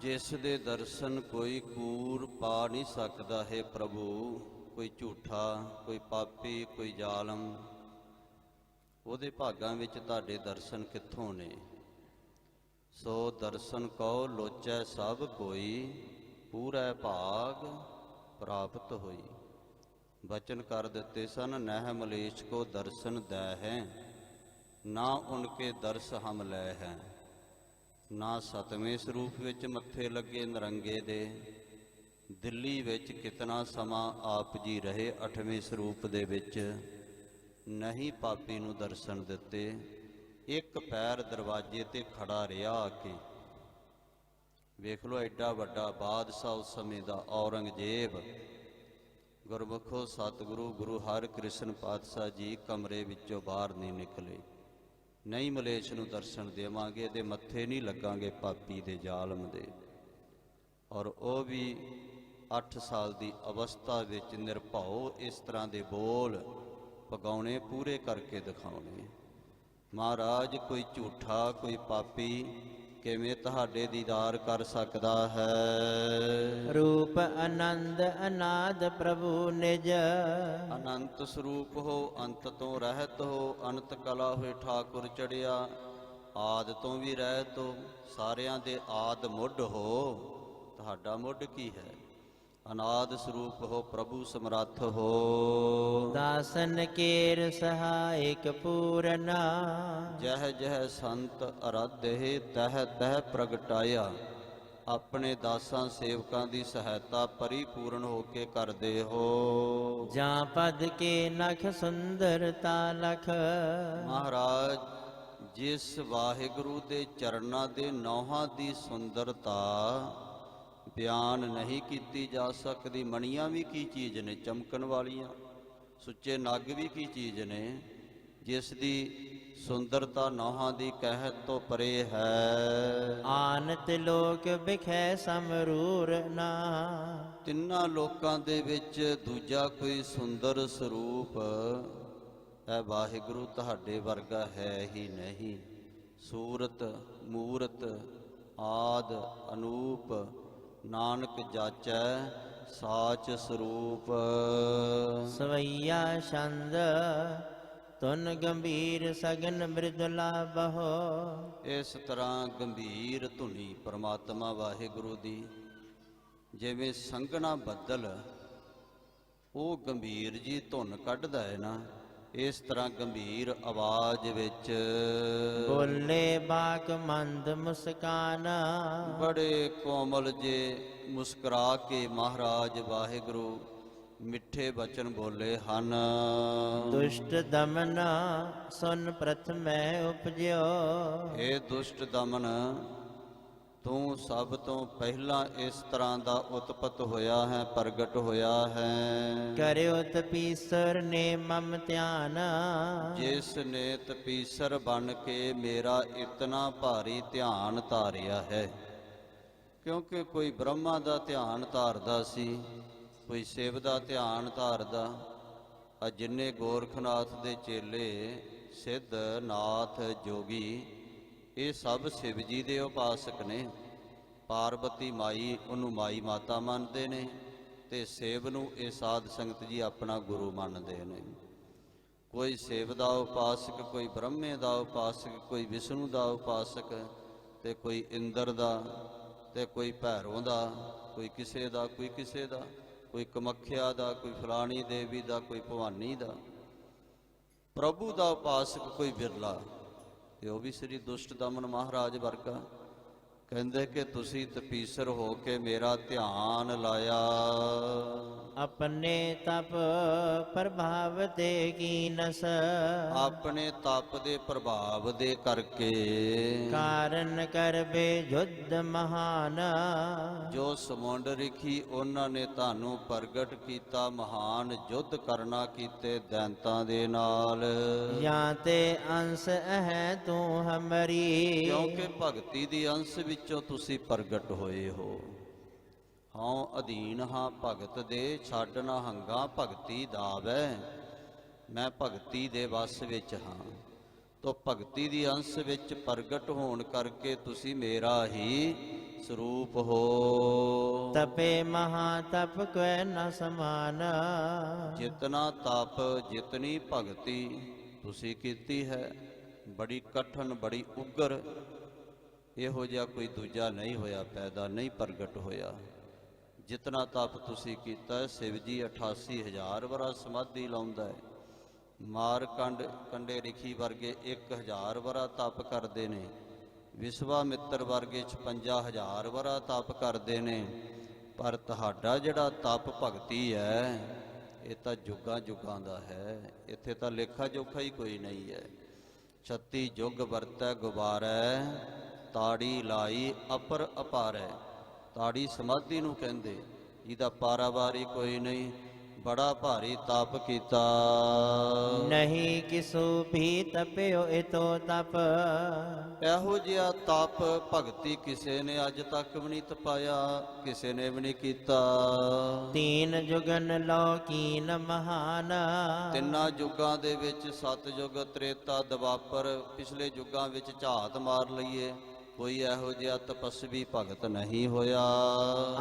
ਜਿਸ ਦੇ ਦਰਸ਼ਨ ਕੋਈ ਕੂਰ ਪਾ ਨਹੀਂ ਸਕਦਾ ਹੈ ਪ੍ਰਭੂ, ਕੋਈ ਝੂਠਾ, ਕੋਈ ਪਾਪੀ, ਕੋਈ ਜ਼ਾਲਮ, ਉਹਦੇ ਭਾਗਾਂ ਵਿੱਚ ਤੁਹਾਡੇ ਦਰਸ਼ਨ ਕਿੱਥੋਂ ਨੇ। ਸੋ ਦਰਸ਼ਨ ਕਉ ਲੋਚੈ ਸਭ ਕੋਈ, ਪੂਰੈ ਭਾਗ ਪ੍ਰਾਪਤ ਹੋਈ। ਬਚਨ ਕਰ ਦਿੱਤੇ ਸਨ, ਨਹਿ ਮਲੇਸ਼ ਕੋ ਦਰਸ਼ਨ ਦੈ ਹੈ, ਨਾ ਉਨਕੇ ਦਰਸ ਹਮ ਲੈ ਹੈ। ਨਾ ਸਤਵੇਂ ਸਰੂਪ ਵਿੱਚ ਮੱਥੇ ਲੱਗੇ ਨਰੰਗੇ ਦੇ, ਦਿੱਲੀ ਵਿੱਚ ਕਿਤਨਾ ਸਮਾਂ ਆਪ ਜੀ ਰਹੇ 8ਵੇਂ ਸਰੂਪ ਦੇ ਵਿੱਚ, ਨਹੀਂ ਪਾਪੀ ਨੂੰ ਦਰਸ਼ਨ ਦਿੱਤੇ। ਇੱਕ ਪੈਰ ਦਰਵਾਜ਼ੇ ਤੇ ਖੜਾ ਰਿਹਾ ਆ ਕੇ। ਵੇਖ ਲਓ ਐਡਾ ਵੱਡਾ ਬਾਦਸ਼ਾਹ ਉਸ ਸਮੇਂ ਦਾ ਔਰੰਗਜ਼ੇਬ, ਗੁਰਮੁਖੋ ਸਤਿਗੁਰੂ ਗੁਰੂ ਹਰਿਕ੍ਰਿਸ਼ਨ ਪਾਤਸ਼ਾਹ ਜੀ ਕਮਰੇ ਵਿੱਚੋਂ ਬਾਹਰ ਨਹੀਂ ਨਿਕਲੇ। ਨਹੀਂ ਮਲੇਸ਼ ਨੂੰ ਦਰਸ਼ਨ ਦੇਵਾਂਗੇ, ਇਹਦੇ ਮੱਥੇ ਨਹੀਂ ਲੱਗਾਂਗੇ ਪਾਪੀ ਦੇ ਜ਼ਾਲਮ ਦੇ। ਔਰ ਉਹ ਵੀ 8 ਸਾਲ ਦੀ ਅਵਸਥਾ ਵਿੱਚ ਨਿਰਭਉ ਇਸ ਤਰ੍ਹਾਂ ਦੇ ਬੋਲ ਪਗਾਉਣੇ, ਪੂਰੇ ਕਰਕੇ ਦਿਖਾਉਣੇ। ਮਹਾਰਾਜ ਕੋਈ ਝੂਠਾ, ਕੋਈ ਪਾਪੀ ਕਿਵੇਂ ਤੁਹਾਡੇ ਦੀਦਾਰ ਕਰ ਸਕਦਾ ਹੈ। ਰੂਪ ਆਨੰਦ ਅਨਾਦ ਪ੍ਰਭੂ ਨਿਜ, ਅਨੰਤ ਸਰੂਪ ਹੋ, ਅੰਤ ਤੋਂ ਰਹਿਤ ਹੋ, ਅਨੰਤ ਕਲਾ ਹੋਏ ਠਾਕੁਰ ਚੜਿਆ। ਆਦ ਤੋਂ ਵੀ ਰਹਿਤ ਹੋ, ਸਾਰਿਆਂ ਦੇ ਆਦ ਮੁੱਢ ਹੋ, ਤੁਹਾਡਾ ਮੁੱਢ ਕੀ ਹੈ। ਅਨਾਦ ਸਰੂਪ ਹੋ, ਪ੍ਰਭੂ ਸਮਰੱਥ ਹੋ। ਦਾਸਨ ਕੇਰ ਸਹਾਇਕ ਪੂਰਨਾ, ਜਹ ਜਹ ਸੰਤ ਅਰਾਧੇ ਤਹ ਤਹ ਪ੍ਰਗਟਾਇਆ। ਆਪਣੇ ਦਾਸਾਂ ਸੇਵਕਾਂ ਦੀ ਸਹਾਇਤਾ ਪਰਿਪੂਰਨ ਹੋ ਕੇ ਕਰਦੇ ਹੋ। ਜਾਂ ਪਦ ਕੇ ਨਖ ਸੁੰਦਰਤਾ ਲਖ। ਮਹਾਰਾਜ ਜਿਸ ਵਾਹਿਗੁਰੂ ਦੇ ਚਰਨਾਂ ਦੇ ਨੌਹਾਂ ਦੀ ਸੁੰਦਰਤਾ ਬਿਆਨ ਨਹੀਂ ਕੀਤੀ ਜਾ ਸਕਦੀ। ਮਣੀਆਂ ਵੀ ਕੀ ਚੀਜ਼ ਨੇ ਚਮਕਣ ਵਾਲੀਆਂ, ਸੁੱਚੇ ਨਗ ਵੀ ਕੀ ਚੀਜ਼ ਨੇ, ਜਿਸ ਦੀ ਸੁੰਦਰਤਾ ਨੌਹਾਂ ਦੀ ਕਹਿਤ ਤੋਂ ਪਰੇ ਹੈ। ਆਨਤ ਲੋਕ ਬਿਖੈ ਸਮਰੂਰ ਨਾ, ਤਿੰਨਾਂ ਲੋਕਾਂ ਦੇ ਵਿੱਚ ਦੂਜਾ ਕੋਈ ਸੁੰਦਰ ਸਰੂਪ ਹੈ ਵਾਹਿਗੁਰੂ ਤੁਹਾਡੇ ਵਰਗਾ ਹੈ ਹੀ ਨਹੀਂ। ਸੂਰਤ ਮੂਰਤ ਆਦ ਅਨੂਪ, ਨਾਨਕ ਜਾਚੈ ਸਾਚ ਸਰੂਪ। ਸਵਈਆ ਛੰਦ ਤੁਨ ਗੰਭੀਰ ਸਗਨ ਬਿਰਦੁਲਾ ਬਹੋ। ਇਸ ਤਰ੍ਹਾਂ ਗੰਭੀਰ ਧੁਨੀ ਪਰਮਾਤਮਾ ਵਾਹਿਗੁਰੂ ਦੀ, ਜਿਵੇਂ ਸੰਘਣਾ ਬੱਦਲ ਉਹ ਗੰਭੀਰ ਜੀ ਧੁਨ ਕੱਢਦਾ ਹੈ ਨਾ, ਇਸ ਤਰ੍ਹਾਂ ਗੰਭੀਰ ਆਵਾਜ਼ ਵਿੱਚ ਬੋਲੇ ਬਾਕ ਮੰਦ ਮੁਸਕਾਨ। ਬੜੇ ਕੋਮਲ ਜੇ ਮੁਸਕਰਾ ਕੇ ਮਹਾਰਾਜ ਵਾਹਿਗੁਰੂ ਮਿੱਠੇ ਬਚਨ ਬੋਲੇ ਹਨ। ਦੁਸ਼ਟ ਦਮਨ ਸੁਨ ਪ੍ਰਥਮੈ ਉਪਜਿਓ। ਇਹ ਦੁਸ਼ਟ ਦਮਨ, ਤੂੰ ਸਭ ਤੋਂ ਪਹਿਲਾਂ ਇਸ ਤਰ੍ਹਾਂ ਦਾ ਉਤਪਤ ਹੋਇਆ ਹੈ, ਪ੍ਰਗਟ ਹੋਇਆ ਹੈ। ਕਰਿਓ ਤਪੀਸਰ ਨੇ ਮਮ ਧਿਆਨ। ਜਿਸ ਨੇ ਤਪੀਸਰ ਬਣ ਕੇ ਮੇਰਾ ਇਤਨਾ ਭਾਰੀ ਧਿਆਨ ਧਾਰਿਆ ਹੈ। ਕਿਉਂਕਿ ਕੋਈ ਬ੍ਰਹਮਾ ਦਾ ਧਿਆਨ ਧਾਰਦਾ ਸੀ, ਕੋਈ ਸ਼ਿਵ ਦਾ ਧਿਆਨ ਧਾਰਦਾ। ਆ ਜਿੰਨੇ ਗੋਰਖਨਾਥ ਦੇ ਚੇਲੇ, ਸਿੱਧ, ਨਾਥ, ਜੋਗੀ, ਇਹ ਸਭ ਸ਼ਿਵ ਜੀ ਦੇ ਉਪਾਸਕ ਨੇ। ਪਾਰਬਤੀ ਮਾਈ ਉਹਨੂੰ ਮਾਈ ਮਾਤਾ ਮੰਨਦੇ ਨੇ, ਤੇ ਸ਼ਿਵ ਨੂੰ ਇਹ ਸਾਧ ਸੰਗਤ ਜੀ ਆਪਣਾ ਗੁਰੂ ਮੰਨਦੇ ਨੇ। ਕੋਈ ਸ਼ਿਵ ਦਾ ਉਪਾਸਕ, ਕੋਈ ਬ੍ਰਹਮੇ ਦਾ ਉਪਾਸਕ, ਕੋਈ ਵਿਸ਼ਨੂੰ ਦਾ ਉਪਾਸਕ, ਤੇ ਕੋਈ ਇੰਦਰ ਦਾ, ਤੇ ਕੋਈ ਭੈਰੋਂ ਦਾ, ਕੋਈ ਕਿਸੇ ਦਾ, ਕੋਈ ਕਿਸੇ ਦਾ, ਕੋਈ ਕਮੱਖਿਆ ਦਾ, ਕੋਈ ਫਲਾਣੀ ਦੇਵੀ ਦਾ, ਕੋਈ ਭਵਾਨੀ ਦਾ। ਪ੍ਰਭੂ ਦਾ ਉਪਾਸਕ ਕੋਈ ਬਿਰਲਾ, ਤੇ ਉਹ ਵੀ ਸ੍ਰੀ ਦੁਸ਼ਟ ਦਮਨ ਮਹਾਰਾਜ ਵਰਗਾ। ਕਹਿੰਦੇ ਕਿ ਤੁਸੀਂ ਤਪੀਸਰ ਹੋ ਕੇ ਮੇਰਾ ਧਿਆਨ ਲਾਇਆ। ਆਪਣੇ ਤਪ ਪ੍ਰਭਾਵ ਤੇ ਕੀਨਸ। ਆਪਣੇ ਤਪ ਦੇ ਪ੍ਰਭਾਵ ਦੇ ਕਰਕੇ ਕਾਰਨ ਕਰਬੇ ਜੁਧ ਮਹਾਨ। ਜੋ ਸਮੁੰਡ ਰਿਖੀ ਉਹਨਾਂ ਨੇ ਤੁਹਾਨੂੰ ਪ੍ਰਗਟ ਕੀਤਾ, ਮਹਾਨ ਯੁੱਧ ਕਰਨਾ ਕੀਤੇ ਦੈਂਤਾਂ ਦੇ ਨਾਲ। ਜਾਂ ਤੇ ਅੰਸ ਹੈ ਤੂੰ ਹਮਰੀ। ਕਿਉਂਕਿ ਭਗਤੀ ਦੀ ਅੰਸ਼ ਵਿੱਚੋਂ ਤੁਸੀਂ ਪ੍ਰਗਟ ਹੋਏ ਹੋ। ਹਉ ਅਧੀਨ ਹਾਂ ਭਗਤ ਦੇ, ਛੱਡ ਨਾ ਹੰਗਾ ਭਗਤੀ ਦਾਵੈ। ਮੈਂ ਭਗਤੀ ਦੇ ਵਸ ਵਿੱਚ ਹਾਂ, ਤੋ ਭਗਤੀ ਦੀ ਅੰਸ਼ ਵਿੱਚ ਪ੍ਰਗਟ ਹੋਣ ਕਰਕੇ ਤੁਸੀਂ ਮੇਰਾ ਹੀ ਸਰੂਪ ਹੋ। ਤਪੇ ਮਹਾ ਤਪ ਕੈ ਨ ਸਮਾਨ। ਜਿਤਨਾ ਤਪ, ਜਿਤਨੀ ਭਗਤੀ ਤੁਸੀਂ ਕੀਤੀ ਹੈ, ਬੜੀ ਕਠਨ, ਬੜੀ ਉਗਰ, ਇਹੋ ਜਿਹਾ ਕੋਈ ਦੂਜਾ ਨਹੀਂ ਹੋਇਆ ਪੈਦਾ, ਨਹੀਂ ਪ੍ਰਗਟ ਹੋਇਆ। ਜਿਤਨਾ ਤਪ ਤੁਸੀਂ ਕੀਤਾ, ਸ਼ਿਵ ਜੀ 88,000 ਵਰਾ ਸਮਾਧੀ ਲਾਉਂਦਾ ਹੈ। ਮਾਰਕੰਡ ਕੰਡੇ ਰਿਖੀ ਵਰਗੇ 1000 ਵਰਾ ਤਪ ਕਰਦੇ ਨੇ। ਵਿਸ਼ਵਾਮਿੱਤਰ ਵਰਗੇ 56,000 ਵਰਾ ਤਪ ਕਰਦੇ ਨੇ। ਪਰ ਤੁਹਾਡਾ ਜਿਹੜਾ ਤਪ ਭਗਤੀ ਹੈ, ਇਹ ਤਾਂ ਜੁਗਾਂ ਜੁਗਾਂ ਦਾ ਹੈ। ਇੱਥੇ ਤਾਂ ਲੇਖਾ ਜੋਖਾ ਹੀ ਕੋਈ ਨਹੀਂ ਹੈ। 36 ਜੁਗ ਵਰਤੈ ਗੁਬਾਰੈ, ਤਾੜੀ ਲਾਈ ਅਪਰ ਅਪਾਰੈ। ਤਾੜੀ ਸਮਾਧੀ ਨੂੰ ਕਹਿੰਦੇ, ਜਿਹਦਾ ਪਾਰਾਵਾਰੀ ਕੋਈ ਨਹੀਂ। ਬੜਾ ਭਾਰੀ ਤਪ ਕੀਤਾ। ਨਹੀਂ ਕਿਸੂ ਵੀ ਤਪਿਓ ਇਤੋ ਤਪ। ਇਹੋ ਜਿਹਾ ਤਪ ਭਗਤੀ ਕਿਸੇ ਨੇ ਅੱਜ ਤੱਕ ਵੀ ਨਹੀਂ ਤਪਾਇਆ, ਕਿਸੇ ਨੇ ਵੀ ਨਹੀਂ ਕੀਤਾ। ਤੀਨ ਜੁਗਨ ਲੋਕੀਨ ਮਹਾਨ। ਤਿੰਨਾਂ ਯੁੱਗਾਂ ਦੇ ਵਿੱਚ, ਸਤਿਯੁਗ, ਤ੍ਰੇਤਾ, ਦਵਾਪਰ, ਪਿਛਲੇ ਯੁੱਗਾਂ ਵਿੱਚ ਝਾਤ ਮਾਰ ਲਈਏ, ਕੋਈ ਇਹੋ ਜਿਹਾ ਤਪਸਵੀ ਭਗਤ ਨਹੀਂ ਹੋਇਆ।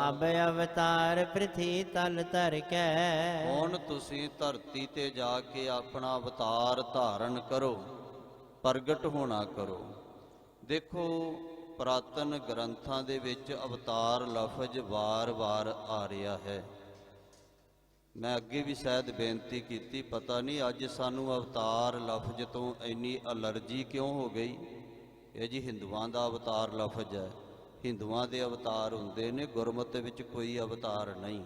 ਅਬ ਅਵਤਾਰ ਪ੍ਰਿਥੀ ਤਲ ਧਰ ਕੈ। ਹੁਣ ਤੁਸੀਂ ਧਰਤੀ ਤੇ ਜਾ ਕੇ ਆਪਣਾ ਅਵਤਾਰ ਧਾਰਨ ਕਰੋ, ਪ੍ਰਗਟ ਹੋਣਾ ਕਰੋ। ਦੇਖੋ, ਪੁਰਾਤਨ ਗ੍ਰੰਥਾਂ ਦੇ ਵਿੱਚ ਅਵਤਾਰ ਲਫ਼ਜ਼ ਵਾਰ-ਵਾਰ ਆ ਰਿਹਾ ਹੈ। ਮੈਂ ਅੱਗੇ ਵੀ ਸ਼ਾਇਦ ਬੇਨਤੀ ਕੀਤੀ, ਪਤਾ ਨਹੀਂ ਅੱਜ ਸਾਨੂੰ ਅਵਤਾਰ ਲਫ਼ਜ਼ ਤੋਂ ਇੰਨੀ ਅਲਰਜੀ ਕਿਉਂ ਹੋ ਗਈ। ਇਹ ਜੀ ਹਿੰਦੂਆਂ ਦਾ ਅਵਤਾਰ ਲਫ਼ਜ਼ ਹੈ। ਹਿੰਦੂਆਂ ਦੇ ਅਵਤਾਰ ਹੁੰਦੇ ਨੇ, ਗੁਰਮਤਿ ਵਿੱਚ ਕੋਈ ਅਵਤਾਰ ਨਹੀਂ।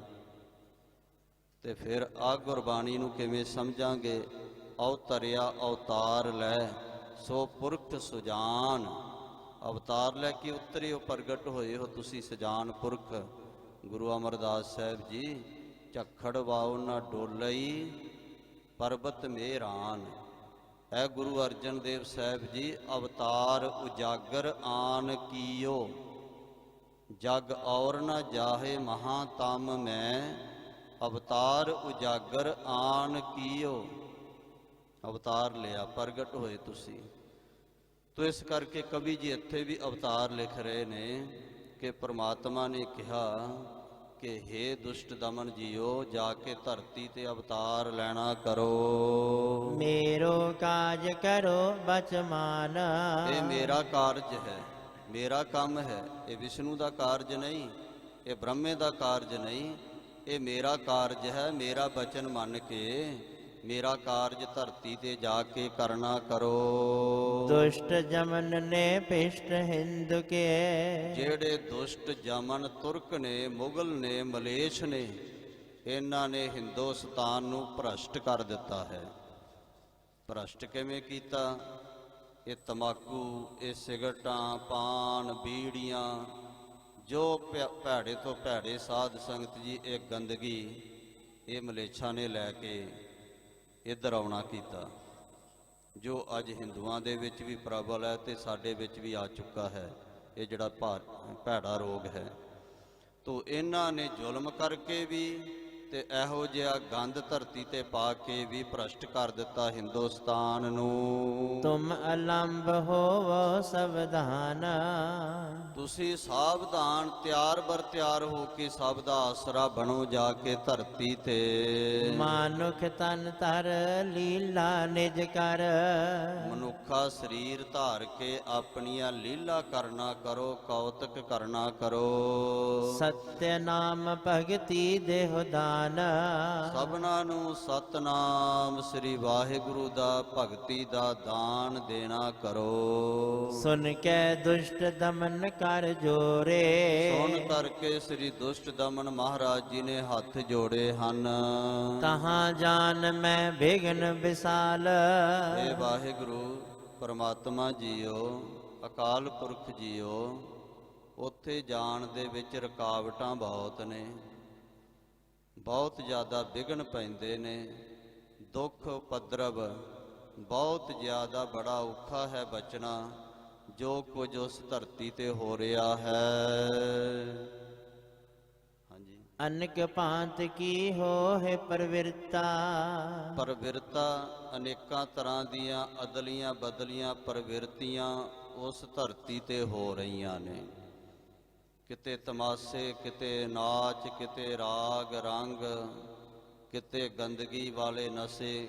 ਤੇ ਫਿਰ ਆ ਗੁਰਬਾਣੀ ਨੂੰ ਕਿਵੇਂ ਸਮਝਾਂਗੇ? ਅਵਤਰਿਆ ਅਵਤਾਰ ਲੈ, ਸੋ ਪੁਰਖ ਸੁਜਾਨ। ਅਵਤਾਰ ਲੈ ਕੇ ਉਤਰੇ ਹੋ, ਪ੍ਰਗਟ ਹੋਏ ਹੋ ਤੁਸੀਂ ਸਜਾਨ ਪੁਰਖ। ਗੁਰੂ ਅਮਰਦਾਸ ਸਾਹਿਬ ਜੀ, ਝੱਖੜ ਵਾਉ ਨਾ ਡੋਲਈ ਪਰਬਤ ਮੇਰਾਨ। ਹੈ ਗੁਰੂ ਅਰਜਨ ਦੇਵ ਸਾਹਿਬ ਜੀ, ਅਵਤਾਰ ਉਜਾਗਰ ਆਨ ਕੀਓ, ਜਗ ਔਰ ਨ ਜਾਹੇ ਮਹਾ ਤਮ ਮੈਂ। ਅਵਤਾਰ ਉਜਾਗਰ ਆਨ ਕੀਓ, ਅਵਤਾਰ ਲਿਆ, ਪ੍ਰਗਟ ਹੋਏ ਤੁਸੀਂ। ਤੋ ਇਸ ਕਰਕੇ ਕਵੀ ਜੀ ਇੱਥੇ ਵੀ ਅਵਤਾਰ ਲਿਖ ਰਹੇ ਨੇ ਕਿ ਪ੍ਰਮਾਤਮਾ ਨੇ ਕਿਹਾ ਕਿ हे ਦੁਸ਼ਟ ਦਮਨ ਜੀਓ, ਜਾ ਕੇ ਧਰਤੀ ਤੇ ਅਵਤਾਰ ਲੈਣਾ ਕਰੋ। मेरो काज करो बचमान। ਇਹ ਮੇਰਾ ਕਾਰਜ ਹੈ, ਮੇਰਾ ਕੰਮ ਹੈ। ਇਹ ਵਿਸ਼ਨੂੰ ਦਾ ਕਾਰਜ ਨਹੀਂ, ਇਹ ਬ੍ਰਹਮੇ ਦਾ ਕਾਰਜ ਨਹੀਂ, ਇਹ ਮੇਰਾ ਕਾਰਜ ਹੈ। ਮੇਰਾ ਬਚਨ ਮੰਨ ਕੇ ਮੇਰਾ ਕਾਰਜ ਧਰਤੀ ਤੇ ਜਾ ਕੇ ਕਰਨਾ ਕਰੋ। दुष्ट जमन ने पिष्ट हिंदु के। ਜਿਹੜੇ ਦੁਸ਼ਟ ਜਮਨ ਤੁਰਕ ਨੇ, ਮੁਗਲ ਨੇ, ਮਲੇਸ਼ ਨੇ, ਇਹਨਾਂ ਨੇ ਹਿੰਦੁਸਤਾਨ ਨੂੰ ਭ੍ਰਸ਼ਟ ਕਰ ਦਿੱਤਾ ਹੈ। ਭ੍ਰਸ਼ਟ ਕਿਵੇਂ ਕੀਤਾ? ਇਹ ਤਮਾਕੂ, ਇਹ ਸਿਗਰਟਾਂ, ਪਾਨ, ਬੀੜੀਆਂ, ਜੋ ਭੈੜੇ ਤੋਂ ਭੈੜੇ ਸਾਧ ਸੰਗਤ ਜੀ, ਇਹ ਗੰਦਗੀ ਇਹ ਮਲੇਛਾਂ ਨੇ ਲੈ ਕੇ ਇੱਧਰ ਆਉਣਾ ਕੀਤਾ, ਜੋ ਅੱਜ ਹਿੰਦੂਆਂ ਦੇ ਵਿੱਚ ਵੀ ਪ੍ਰਬਲ ਹੈ ਤੇ ਸਾਡੇ ਵਿੱਚ ਵੀ ਆ ਚੁੱਕਾ ਹੈ। ਇਹ ਜਿਹੜਾ ਭੈੜਾ ਰੋਗ ਹੈ, ਤੋ ਇਹਨਾਂ ਨੇ ਜ਼ੁਲਮ ਕਰਕੇ ਵੀ ਤੇ ਇਹੋ ਜਿਹਾ ਗੰਦ ਧਰਤੀ ਤੇ ਪਾ ਕੇ ਵੀ ਭ੍ਰਸ਼ਟ ਕਰ ਦਿੱਤਾ ਹਿੰਦੁਸਤਾਨ ਨੂੰ। तुम अलंब होवो सावधान। ਤੁਸੀਂ ਸਾਵਧਾਨ, ਤਿਆਰ ਬਰ ਤਿਆਰ ਹੋ ਕੇ ਸਭ ਦਾ ਆਸਰਾ ਬਣੋ ਜਾ ਕੇ ਧਰਤੀ ਤੇ। मानुख तन तर लीला निज कर। ਮਨੁੱਖਾ ਸਰੀਰ ਧਾਰ ਕੇ ਆਪਣੀਆਂ ਲੀਲਾ ਕਰਨਾ ਕਰੋ, ਕੌਤਕ ਕਰਨਾ ਕਰੋ। सत्य नाम भगति देह दान। ਸਭਨਾਂ ਨੂੰ ਸਤਨਾਮ ਸ੍ਰੀ ਵਾਹਿਗੁਰੂ ਦਾ, ਭਗਤੀ ਦਾ ਦਾਨ ਦੇਣਾ ਕਰੋ। सुन के दुष्ट दमन कर जोरे। ਸੁਣ ਕਰਕੇ ਸ੍ਰੀ ਦੁਸ਼ਟ ਦਮਨ ਮਹਾਰਾਜ ਜੀ ਨੇ ਹੱਥ ਜੋੜੇ ਹਨ। तहाँ जान मैं विघ्न विशाल। हे ਵਾਹਿਗੁਰੂ ਪਰਮਾਤਮਾ ਜੀਓ, ਅਕਾਲ ਪੁਰਖ ਜੀਓ, ਉੱਥੇ ਜਾਣ ਦੇ ਵਿੱਚ ਰੁਕਾਵਟਾਂ ਬਹੁਤ ਨੇ, ਬਹੁਤ ਜ਼ਿਆਦਾ ਵਿਘਨ ਪੈਂਦੇ ਨੇ, ਦੁੱਖ ਉਪਦਰਵ ਬਹੁਤ ਜ਼ਿਆਦਾ, ਬੜਾ ਔਖਾ ਹੈ ਬਚਣਾ ਜੋ ਕੁਝ ਉਸ ਧਰਤੀ ਤੇ ਹੋ ਰਿਹਾ ਹੈ। ਹਾਂਜੀ, अनेक भांत की हो है प्रवृत्ता। ਪ੍ਰਵਿਰਤਾ ਅਨੇਕਾਂ ਤਰ੍ਹਾਂ ਦੀਆਂ ਅਦਲੀਆਂ ਬਦਲੀਆਂ ਪ੍ਰਵਿਰਤੀਆਂ ਉਸ ਧਰਤੀ ਤੇ ਹੋ ਰਹੀਆਂ ਨੇ। ਕਿਤੇ ਤਮਾਸ਼ੇ, ਕਿਤੇ ਨਾਚ, ਕਿਤੇ ਰਾਗ ਰੰਗ, ਕਿਤੇ ਗੰਦਗੀ ਵਾਲੇ ਨਸ਼ੇ,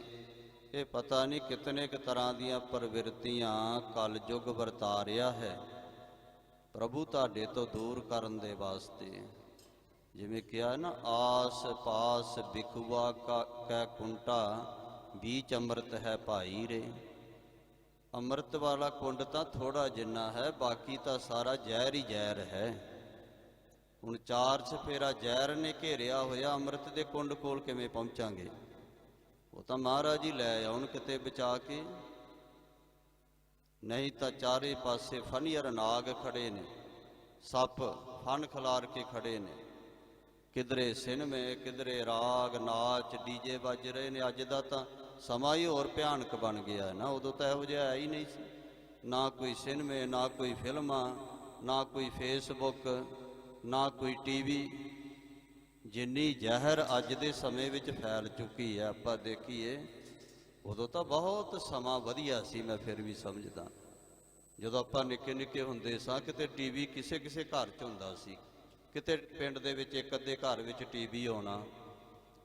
ਇਹ ਪਤਾ ਨਹੀਂ ਕਿਤਨੇ ਕੁ ਤਰ੍ਹਾਂ ਦੀਆਂ ਪ੍ਰਵਿਰਤੀਆਂ ਕਲਯੁਗ ਵਰਤਾ ਰਿਹਾ ਹੈ ਪ੍ਰਭੂ ਤੁਹਾਡੇ ਤੋਂ ਦੂਰ ਕਰਨ ਦੇ ਵਾਸਤੇ। ਜਿਵੇਂ ਕਿਹਾ ਨਾ, ਆਸ ਪਾਸ ਬਿਖੁਆ ਕੈ ਕੁੰਟਾ, ਬੀਚ ਅੰਮ੍ਰਿਤ ਹੈ ਭਾਈ ਰੇ। ਅੰਮ੍ਰਿਤ ਵਾਲਾ ਕੁੰਡ ਤਾਂ ਥੋੜਾ ਜਿੰਨਾ ਹੈ, ਬਾਕੀ ਤਾਂ ਸਾਰਾ ਜ਼ਹਿਰ ਹੀ ਜ਼ਹਿਰ ਹੈ। ਹੁਣ ਚਾਰ ਚਫੇਰਾ ਜ਼ਹਿਰ ਨੇ ਘੇਰਿਆ ਹੋਇਆ, ਅੰਮ੍ਰਿਤ ਦੇ ਕੁੰਡ ਕੋਲ ਕਿਵੇਂ ਪਹੁੰਚਾਂਗੇ? ਉਹ ਤਾਂ ਮਹਾਰਾਜ ਹੀ ਲੈ ਆਉਣ ਕਿਤੇ ਬਚਾ ਕੇ, ਨਹੀਂ ਤਾਂ ਚਾਰੇ ਪਾਸੇ ਫਨੀਅਰ ਨਾਗ ਖੜੇ ਨੇ, ਸੱਪ ਫਨ ਖਿਲਾਰ ਕੇ ਖੜੇ ਨੇ। ਕਿਧਰੇ ਸਿਨਮੇ, ਕਿਧਰੇ ਰਾਗ ਨਾਚ, ਡੀਜੇ ਵੱਜ ਰਹੇ ਨੇ। ਅੱਜ ਦਾ ਤਾਂ ਸਮਾਂ ਹੀ ਹੋਰ ਭਿਆਨਕ ਬਣ ਗਿਆ ਨਾ, ਉਦੋਂ ਤਾਂ ਇਹੋ ਜਿਹਾ ਹੈ ਹੀ ਨਹੀਂ ਸੀ। ਨਾ ਕੋਈ ਸਿਨਮੇ, ਨਾ ਕੋਈ ਫਿਲਮਾਂ, ਨਾ ਕੋਈ ਫੇਸਬੁੱਕ, ਨਾ ਕੋਈ ਟੀਵੀ। ਜਿੰਨੀ ਜ਼ਹਿਰ ਅੱਜ ਦੇ ਸਮੇਂ ਵਿੱਚ ਫੈਲ ਚੁੱਕੀ ਹੈ, ਆਪਾਂ ਦੇਖੀਏ, ਉਦੋਂ ਤਾਂ ਬਹੁਤ ਸਮਾਂ ਵਧੀਆ ਸੀ। ਮੈਂ ਫਿਰ ਵੀ ਸਮਝਦਾ, ਜਦੋਂ ਆਪਾਂ ਨਿੱਕੇ ਨਿੱਕੇ ਹੁੰਦੇ ਸਾਂ, ਕਿਤੇ ਟੀਵੀ ਕਿਸੇ ਕਿਸੇ ਘਰ 'ਚ ਹੁੰਦਾ ਸੀ, ਕਿਤੇ ਪਿੰਡ ਦੇ ਵਿੱਚ ਇੱਕ ਅੱਧੇ ਘਰ ਵਿੱਚ ਟੀਵੀ ਆਉਣਾ।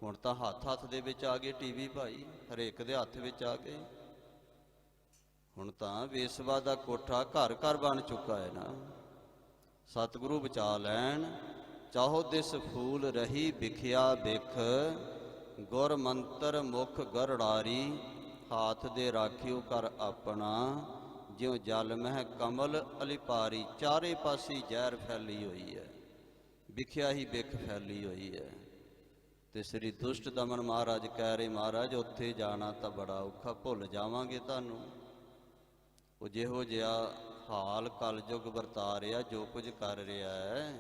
ਹੁਣ ਤਾਂ ਹੱਥ ਹੱਥ ਦੇ ਵਿੱਚ ਆ ਗਏ ਟੀਵੀ ਭਾਈ, ਹਰੇਕ ਦੇ ਹੱਥ ਵਿੱਚ ਆ ਗਏ। ਹੁਣ ਤਾਂ ਵੇਸਵਾ ਦਾ ਕੋਠਾ ਘਰ ਘਰ ਬਣ ਚੁੱਕਾ ਹੈ ਨਾ। ਸਤਿਗੁਰੂ ਬਚਾ ਲੈਣ। ਚਾਹੋ ਦਿਸ ਫੂਲ ਰਹੀ ਵਿਖਿਆ ਬਿਖ, ਗੁਰ ਮੰਤਰ ਮੁਖ ਗਰੜਾਰੀ, ਹਾਥ ਦੇ ਰਾਖਿਓ ਕਰ ਆਪਣਾ, ਜਿਉ ਜਲ ਮਹਿ ਕਮਲ ਅਲਿਪਾਰੀ। ਚਾਰੇ ਪਾਸੇ ਜ਼ਹਿਰ ਫੈਲੀ ਹੋਈ ਹੈ, ਵਿਖਿਆ ਹੀ ਬਿਖ ਫੈਲੀ ਹੋਈ ਹੈ। ਤੇ ਸ੍ਰੀ ਦੁਸ਼ਟ ਦਮਨ ਮਹਾਰਾਜ ਕਹਿ ਰਹੇ, ਮਹਾਰਾਜ ਉੱਥੇ ਜਾਣਾ ਤਾਂ ਬੜਾ ਔਖਾ, ਭੁੱਲ ਜਾਵਾਂਗੇ ਤੁਹਾਨੂੰ। ਉਹ ਜਿਹੋ ਜਿਹਾ ਹਾਲ ਕਲਯੁਗ ਵਰਤਾ ਰਿਹਾ, ਜੋ ਕੁਝ ਕਰ ਰਿਹਾ ਹੈ।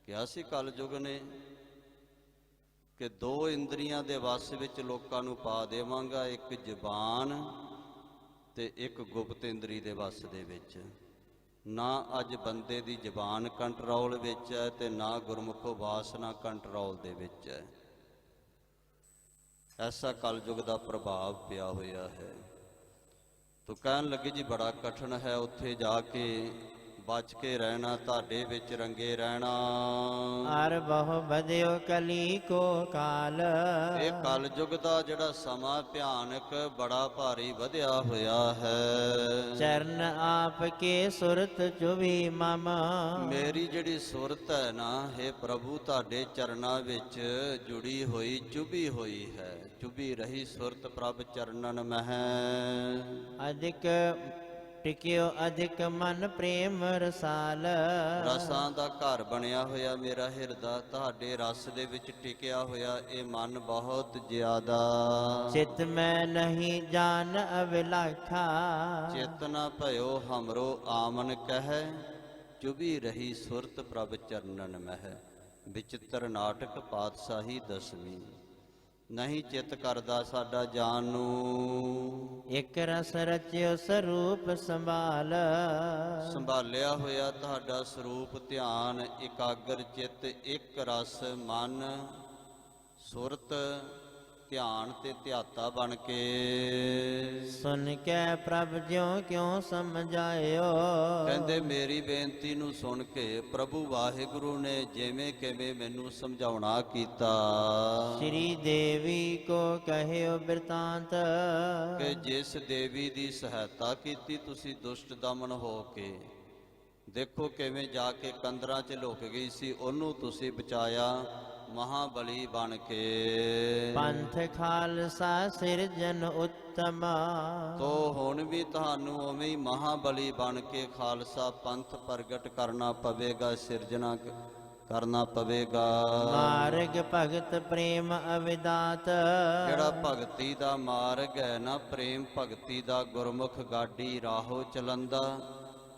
ਕਿਹਾ ਸੀ ਕਲਯੁਗ ਨੇ ਕਿ 2 ਇੰਦਰੀਆਂ ਦੇ ਵਸ ਵਿੱਚ ਲੋਕਾਂ ਨੂੰ ਪਾ ਦੇਵਾਂਗਾ, ਇੱਕ ਜ਼ਬਾਨ ਤੇ ਇੱਕ ਗੁਪਤ ਇੰਦਰੀ ਦੇ ਵਸ ਦੇ ਵਿੱਚ। ਨਾ ਅੱਜ ਬੰਦੇ ਦੀ ਜ਼ਬਾਨ ਕੰਟਰੋਲ ਵਿੱਚ ਹੈ ਤੇ ਨਾ ਗੁਰਮੁਖੋ ਵਾਸਨਾ ਕੰਟਰੋਲ ਦੇ ਵਿੱਚ ਹੈ। ਐਸਾ ਕਲਯੁਗ ਦਾ ਪ੍ਰਭਾਵ ਪਿਆ ਹੋਇਆ ਹੈ। ਤੋ ਕਹਿਣ ਲੱਗੇ ਜੀ ਬੜਾ ਕਠਿਨ ਹੈ ਉੱਥੇ ਜਾ ਕੇ ਬਚ ਕੇ ਰਹਿਣਾ, ਤੁਹਾਡੇ ਵਿੱਚ ਰੰਗੇ ਰਹਿਣਾ। ਅਰ ਬਹੁ ਬਦਿਓ ਕਲੀ ਕੋ ਕਾਲ। ਇਹ ਕਲਯੁਗ ਦਾ ਜਿਹੜਾ ਸਮਾਂ ਭਿਆਨਕ ਬੜਾ ਭਾਰੀ ਵਧਿਆ ਹੋਇਆ ਹੈ। ਚਰਨ ਆਪ ਕੇ ਸੁਰਤ ਚੁਬੀ ਮਮ। ਮੇਰੀ ਜਿਹੜੀ ਸੁਰਤ ਹੈ ਨਾ, हे ਪ੍ਰਭੂ ਤੁਹਾਡੇ ਚਰਨਾਂ ਵਿੱਚ ਜੁੜੀ ਹੋਈ, ਚੁਭੀ ਹੋਈ ਹੈ। ਚੁਭੀ ਰਹੀ ਸੁਰਤ ਪ੍ਰਭ ਚਰਨਨ ਮਹਿ। ਅਧਿਕ ਟਿਕਿਓ ਅਧਿਕ ਮਨ ਪ੍ਰੇਮ ਰਸਾਲ। ਰਸਾਂ ਦਾ ਘਰ ਬਣਿਆ ਹੋਇਆ ਮੇਰਾ ਹਿਰਦਾ, ਤੁਹਾਡੇ ਰਸ ਦੇ ਵਿੱਚ ਟਿਕਿਆ ਹੋਇਆ ਇਹ ਮਨ ਬਹੁਤ ਜ਼ਿਆਦਾ। ਚਿਤ ਮੈਂ ਨਹੀਂ ਜਾਣ ਅਵਿਲਾਖਾ। ਚਿਤ ਨ ਭਇਓ ਹਮਰੋ ਆਮਨ ਕਹਿ, ਚੁਭੀ ਰਹੀ ਸੁਰਤ ਪ੍ਰਭ ਚਰਨਨ ਮਹਿ। ਵਿਚਿਤ੍ਰ ਨਾਟਕ ਪਾਤਸ਼ਾਹੀ ਦਸਵੀਂ। ਨਹੀਂ ਚਿੱਤ ਕਰਦਾ ਸਾਡਾ ਜਾਣ ਨੂੰ। ਇਕ ਰਸ ਰਚਿਓ ਸਰੂਪ ਸੰਭਾਲ। ਸੰਭਾਲਿਆ ਹੋਇਆ ਤੁਹਾਡਾ ਸਰੂਪ ਧਿਆਨ, ਇਕਾਗਰ ਚਿੱਤ, ਇੱਕ ਰਸ ਮਨ ਸੁਰਤ ਧਿਆਨ ਤੇ ਧਿਆਤਾ ਬਣ ਕੇ। ਸੁਨ ਕੇ ਪ੍ਰਭ ਜਿਉ ਕਿਉ ਸਮਝਾਇਓ। ਕਹਿੰਦੇ ਮੇਰੀ ਬੇਨਤੀ ਨੂੰ ਸੁਣ ਕੇ ਪ੍ਰਭੂ ਵਾਹਿਗੁਰੂ ਨੇ ਜਿਵੇਂ ਕਿਵੇਂ ਮੈਨੂੰ ਸਮਝਾਉਣਾ ਕੀਤਾ। ਸ਼੍ਰੀ ਦੇਵੀ ਕੋ ਕਹਿਓ ਬਿਰਤਾਂਤ। ਕਿ ਜਿਸ ਦੇਵੀ ਦੀ ਸਹਾਇਤਾ ਕੀਤੀ ਤੁਸੀਂ ਦੁਸ਼ਟ ਦਮਨ ਹੋ ਕੇ, ਦੇਖੋ ਕਿਵੇਂ ਜਾ ਕੇ ਕੰਦਰਾਂ 'ਚ ਲੁਕ ਗਈ ਸੀ, ਉਹਨੂੰ ਤੁਸੀਂ ਬਚਾਇਆ ਮਹਾਬਲੀ ਬਣ ਕੇ। ਪੰਥ ਖਾਲਸਾ ਸਿਰਜਨ ਉੱਤਮ। ਤੋ ਹੁਣ ਵੀ ਤੁਹਾਨੂੰ ਉਵੇਂ ਹੀ ਮਹਾਬਲੀ ਬਣ ਕੇ ਖਾਲਸਾ ਪੰਥ ਪ੍ਰਗਟ ਕਰਨਾ ਪਵੇਗਾ, ਸਿਰਜਣਾ ਕਰਨਾ ਪਵੇਗਾ। ਮਾਰਗ ਭਗਤ ਪ੍ਰੇਮ ਅਵਿਦਾਤ। ਜਿਹੜਾ ਭਗਤੀ ਦਾ ਮਾਰਗ ਹੈ ਨਾ, ਪ੍ਰੇਮ ਭਗਤੀ ਦਾ, ਗੁਰਮੁਖ ਗਾਡੀ ਰਾਹੋ ਚਲੰਦਾ,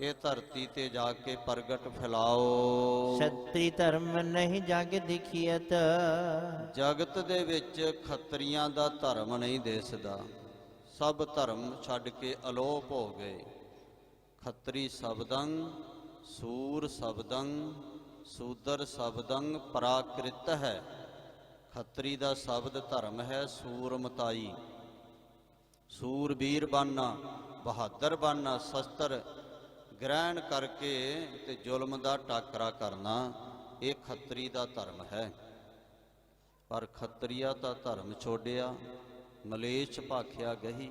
ਇਹ ਧਰਤੀ ਤੇ ਜਾ ਕੇ ਪ੍ਰਗਟ ਫੈਲਾਓ। ਛਤਰੀ ਧਰਮ ਨਹੀਂ ਜਗ ਦਿਖੀਅਤ। ਜਗਤ ਦੇ ਵਿੱਚ ਖੱਤਰੀਆਂ ਦਾ ਧਰਮ ਨਹੀਂ ਦਿਸਦਾ, ਸਭ ਧਰਮ ਛੱਡ ਕੇ ਅਲੋਪ ਹੋ ਗਏ। ਖੱਤਰੀ ਸ਼ਬਦੰ ਸੂਰ ਸ਼ਬਦੰ ਸੂਦਰ ਸ਼ਬਦੰ ਪ੍ਰਾਕ੍ਰਿਤ ਹੈ। ਖੱਤਰੀ ਦਾ ਸ਼ਬਦ ਧਰਮ ਹੈ ਸੂਰਮਤਾਈ, ਸੂਰਬੀਰ ਬਣਨਾ, ਬਹਾਦਰ ਬਣਨਾ, ਸ਼ਸਤਰ ਗ੍ਰਹਿਣ ਕਰਕੇ ਤੇ ਜ਼ੁਲਮ ਦਾ ਟਾਕਰਾ ਕਰਨਾ, ਇਹ ਖੱਤਰੀ ਦਾ ਧਰਮ ਹੈ। ਪਰ ਖੱਤਰੀਆ ਤਾਂ ਧਰਮ ਛੋੜਿਆ, ਮਲੇਛ ਭਾਖਿਆ ਗਹੀ।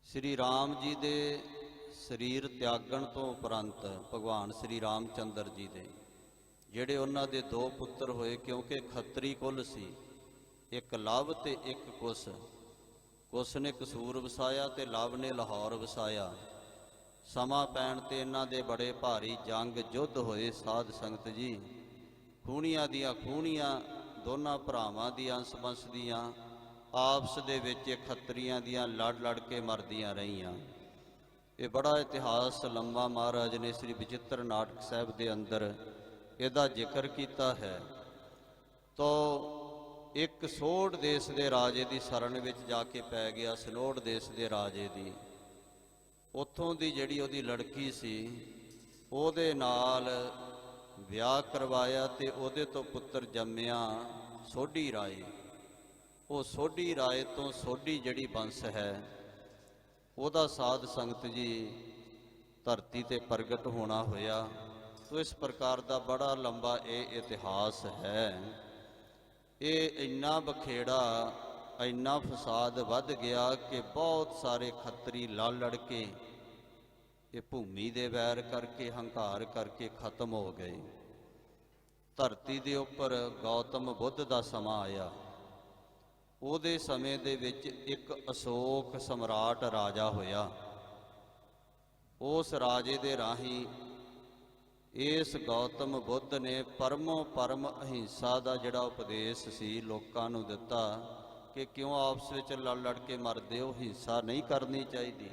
ਸ੍ਰੀ ਰਾਮ ਜੀ ਦੇ ਸਰੀਰ ਤਿਆਗਣ ਤੋਂ ਉਪਰੰਤ ਭਗਵਾਨ ਸ੍ਰੀ ਰਾਮ ਚੰਦਰ ਜੀ ਦੇ ਜਿਹੜੇ ਉਹਨਾਂ ਦੇ ਦੋ ਪੁੱਤਰ ਹੋਏ, ਕਿਉਂਕਿ ਖੱਤਰੀ ਕੁਲ ਸੀ, ਇੱਕ ਲਵ ਤੇ ਇੱਕ ਕੁਸ਼। ਕੁਸ਼ ਨੇ ਕਸੂਰ ਵਸਾਇਆ ਤੇ ਲਵ ਨੇ ਲਾਹੌਰ ਵਸਾਇਆ। ਸਮਾਂ ਪੈਣ ਤੇ ਇਹਨਾਂ ਦੇ ਬੜੇ ਭਾਰੀ ਜੰਗ ਯੁੱਧ ਹੋਏ। ਸਾਧ ਸੰਗਤ ਜੀ, ਖੂਣੀਆਂ ਦੀਆਂ ਖੂਣੀਆਂ, ਦੋਨਾਂ ਭਰਾਵਾਂ ਦੀਆਂ ਅੰਸ-ਬੰਸ ਦੀਆਂ ਆਪਸ ਦੇ ਵਿੱਚ ਖੱਤਰੀਆਂ ਦੀਆਂ ਲੜ ਲੜ ਕੇ ਮਰਦੀਆਂ ਰਹੀਆਂ। ਇਹ ਬੜਾ ਇਤਿਹਾਸ ਲੰਮਾ ਮਹਾਰਾਜ ਨੇ ਸ੍ਰੀ ਵਿਚਿਤ੍ਰ ਨਾਟਕ ਸਾਹਿਬ ਦੇ ਅੰਦਰ ਇਹਦਾ ਜ਼ਿਕਰ ਕੀਤਾ ਹੈ। ਤੋ ਇੱਕ ਸੋਢ ਦੇਸ਼ ਦੇ ਰਾਜੇ ਦੀ ਸ਼ਰਨ ਵਿੱਚ ਜਾ ਕੇ ਪੈ ਗਿਆ, ਸਨੋਢ ਦੇਸ਼ ਦੇ ਰਾਜੇ ਦੀ। ਉੱਥੋਂ ਦੀ ਜਿਹੜੀ ਉਹਦੀ ਲੜਕੀ ਸੀ, ਉਹਦੇ ਨਾਲ ਵਿਆਹ ਕਰਵਾਇਆ ਤੇ ਉਹਦੇ ਤੋਂ ਪੁੱਤਰ ਜੰਮਿਆ ਸੋਢੀ ਰਾਏ। ਉਹ ਸੋਢੀ ਰਾਏ ਤੋਂ ਸੋਢੀ ਜਿਹੜੀ ਬੰਸ ਹੈ, ਉਹਦਾ ਸਾਧ ਸੰਗਤ ਜੀ ਧਰਤੀ ਤੇ ਪ੍ਰਗਟ ਹੋਣਾ ਹੋਇਆ। ਤੋ ਇਸ ਪ੍ਰਕਾਰ ਦਾ ਬੜਾ ਲੰਬਾ ਇਹ ਇਤਿਹਾਸ ਹੈ। ਇਹ ਇੰਨਾ ਬਖੇੜਾ, ਇੰਨਾ ਫਸਾਦ ਵੱਧ ਗਿਆ ਕਿ ਬਹੁਤ ਸਾਰੇ ਖੱਤਰੀ ਲੜ ਲੜ ਕੇ ਇਹ ਭੂਮੀ ਦੇ ਵੈਰ ਕਰਕੇ, ਹੰਕਾਰ ਕਰਕੇ ਖਤਮ ਹੋ ਗਏ। ਧਰਤੀ ਦੇ ਉੱਪਰ ਗੌਤਮ ਬੁੱਧ ਦਾ ਸਮਾਂ ਆਇਆ। ਉਹਦੇ ਸਮੇਂ ਦੇ ਵਿੱਚ ਇੱਕ ਅਸ਼ੋਕ ਸਮਰਾਟ ਰਾਜਾ ਹੋਇਆ। ਉਸ ਰਾਜੇ ਦੇ ਰਾਹੀਂ ਇਸ ਗੌਤਮ ਬੁੱਧ ਨੇ ਪਰਮੋ ਪਰਮ ਅਹਿੰਸਾ ਦਾ ਜਿਹੜਾ ਉਪਦੇਸ਼ ਸੀ ਲੋਕਾਂ ਨੂੰ ਦਿੱਤਾ ਕਿ ਕਿਉਂ ਆਪਸ ਵਿੱਚ ਲੜ ਲੜ ਕੇ ਮਰਦੇ ਹੋ, ਹਿੰਸਾ ਨਹੀਂ ਕਰਨੀ ਚਾਹੀਦੀ,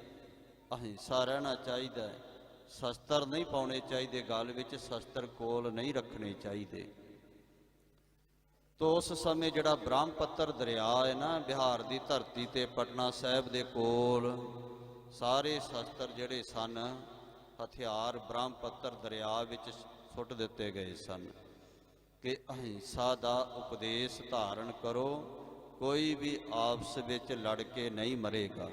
ਅਹਿੰਸਾ ਰਹਿਣਾ ਚਾਹੀਦਾ ਹੈ, ਸ਼ਸਤਰ ਨਹੀਂ ਪਾਉਣੇ ਚਾਹੀਦੇ, ਗਲ ਵਿੱਚ ਸ਼ਸਤਰ ਕੋਲ ਨਹੀਂ ਰੱਖਣੇ ਚਾਹੀਦੇ। ਤੋ ਉਸ ਸਮੇਂ ਜਿਹੜਾ ਬ੍ਰਹਮਪੁੱਤਰ ਦਰਿਆ ਹੈ ਨਾ, ਬਿਹਾਰ ਦੀ ਧਰਤੀ ਤੇ ਪਟਨਾ ਸਾਹਿਬ ਦੇ ਕੋਲ ਸਾਰੇ ਸ਼ਸਤਰ ਜਿਹੜੇ ਸਨ, ਹਥਿਆਰ ਬ੍ਰਹਮਪੁੱਤਰ ਦਰਿਆ ਵਿੱਚ ਸੁੱਟ ਦਿੱਤੇ ਗਏ ਸਨ ਕਿ ਅਹਿੰਸਾ ਦਾ ਉਪਦੇਸ਼ ਧਾਰਨ ਕਰੋ, ਕੋਈ ਵੀ ਆਪਸ ਵਿੱਚ ਲੜ ਕੇ ਨਹੀਂ ਮਰੇਗਾ।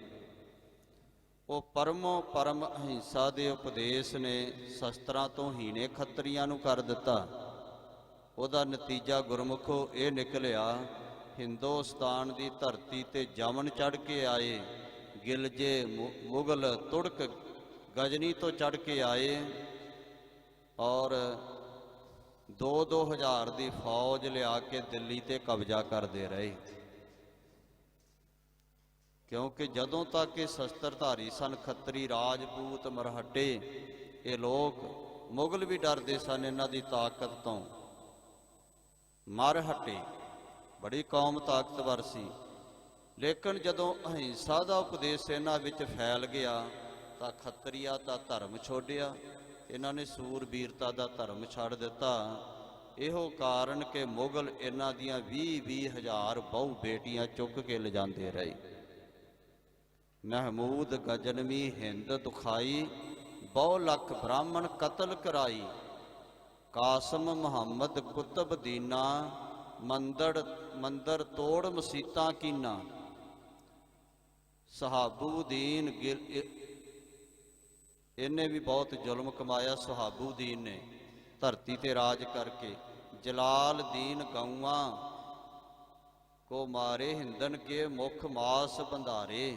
ਉਹ ਪਰਮੋ ਪਰਮ ਅਹਿੰਸਾ ਦੇ ਉਪਦੇਸ਼ ਨੇ ਸ਼ਸਤਰਾਂ ਤੋਂ ਹੀਣੇ ਖੱਤਰੀਆਂ ਨੂੰ ਕਰ ਦਿੱਤਾ। ਉਹਦਾ ਨਤੀਜਾ ਗੁਰਮੁਖੋ ਇਹ ਨਿਕਲਿਆ, ਹਿੰਦੁਸਤਾਨ ਦੀ ਧਰਤੀ ਤੇ ਜਮਨ ਚੜ੍ਹ ਕੇ ਆਏ, ਗਿਲਜੇ ਮੁਗਲ ਤੁੜਕ ਗਜਨੀ ਤੋਂ ਚੜ੍ਹ ਕੇ ਆਏ ਔਰ 2-2 ਹਜ਼ਾਰ ਦੀ ਫੌਜ ਲਿਆ ਕੇ ਦਿੱਲੀ ਤੇ ਕਬਜ਼ਾ ਕਰਦੇ ਰਹੇ। ਕਿਉਂਕਿ ਜਦੋਂ ਤੱਕ ਇਹ ਸ਼ਸਤਰਧਾਰੀ ਸਨ, ਖੱਤਰੀ, ਰਾਜਪੂਤ, ਮਰਹੱਟੇ, ਇਹ ਲੋਕ, ਮੁਗਲ ਵੀ ਡਰਦੇ ਸਨ ਇਹਨਾਂ ਦੀ ਤਾਕਤ ਤੋਂ। ਮਰਹੱਟੇ ਬੜੀ ਕੌਮ ਤਾਕਤਵਰ ਸੀ, ਲੇਕਿਨ ਜਦੋਂ ਅਹਿੰਸਾ ਦਾ ਉਪਦੇਸ਼ ਇਹਨਾਂ ਵਿੱਚ ਫੈਲ ਗਿਆ ਤਾਂ ਖੱਤਰੀਆ ਦਾ ਧਰਮ ਛੋੜਿਆ, ਇਹਨਾਂ ਨੇ ਸੂਰਬੀਰਤਾ ਦਾ ਧਰਮ ਛੱਡ ਦਿੱਤਾ। ਇਹੋ ਕਾਰਨ ਕਿ ਮੁਗਲ ਇਹਨਾਂ ਦੀਆਂ 20-20 ਹਜ਼ਾਰ ਬਹੁ ਬੇਟੀਆਂ ਚੁੱਕ ਕੇ ਲਿਜਾਂਦੇ ਰਹੇ। ਮਹਿਮੂਦ ਗਜਨਵੀ ਹਿੰਦ ਦੁਖਾਈ, ਬਹੁ ਲੱਖ ਬ੍ਰਾਹਮਣ ਕਤਲ ਕਰਾਈ। ਕਾਸਮ ਮੁਹੰਮਦ ਕੁਤਬ ਦੀਨਾ, ਮੰਦਰ ਤੋੜ ਮਸੀਤਾਂ ਕੀਨਾ। ਸਹਾਬੂਦੀਨ ਇਹਨੇ ਵੀ ਬਹੁਤ ਜ਼ੁਲਮ ਕਮਾਇਆ, ਸੁਹਾਬੂਦੀਨ ਨੇ ਧਰਤੀ ਤੇ ਰਾਜ ਕਰਕੇ। ਜਲਾਲਦੀਨ ਗਊਆਂ ਕੋ ਮਾਰੇ, ਹਿੰਦਨ ਕੇ ਮੁਖ ਮਾਸ ਬੰਧਾਰੇ।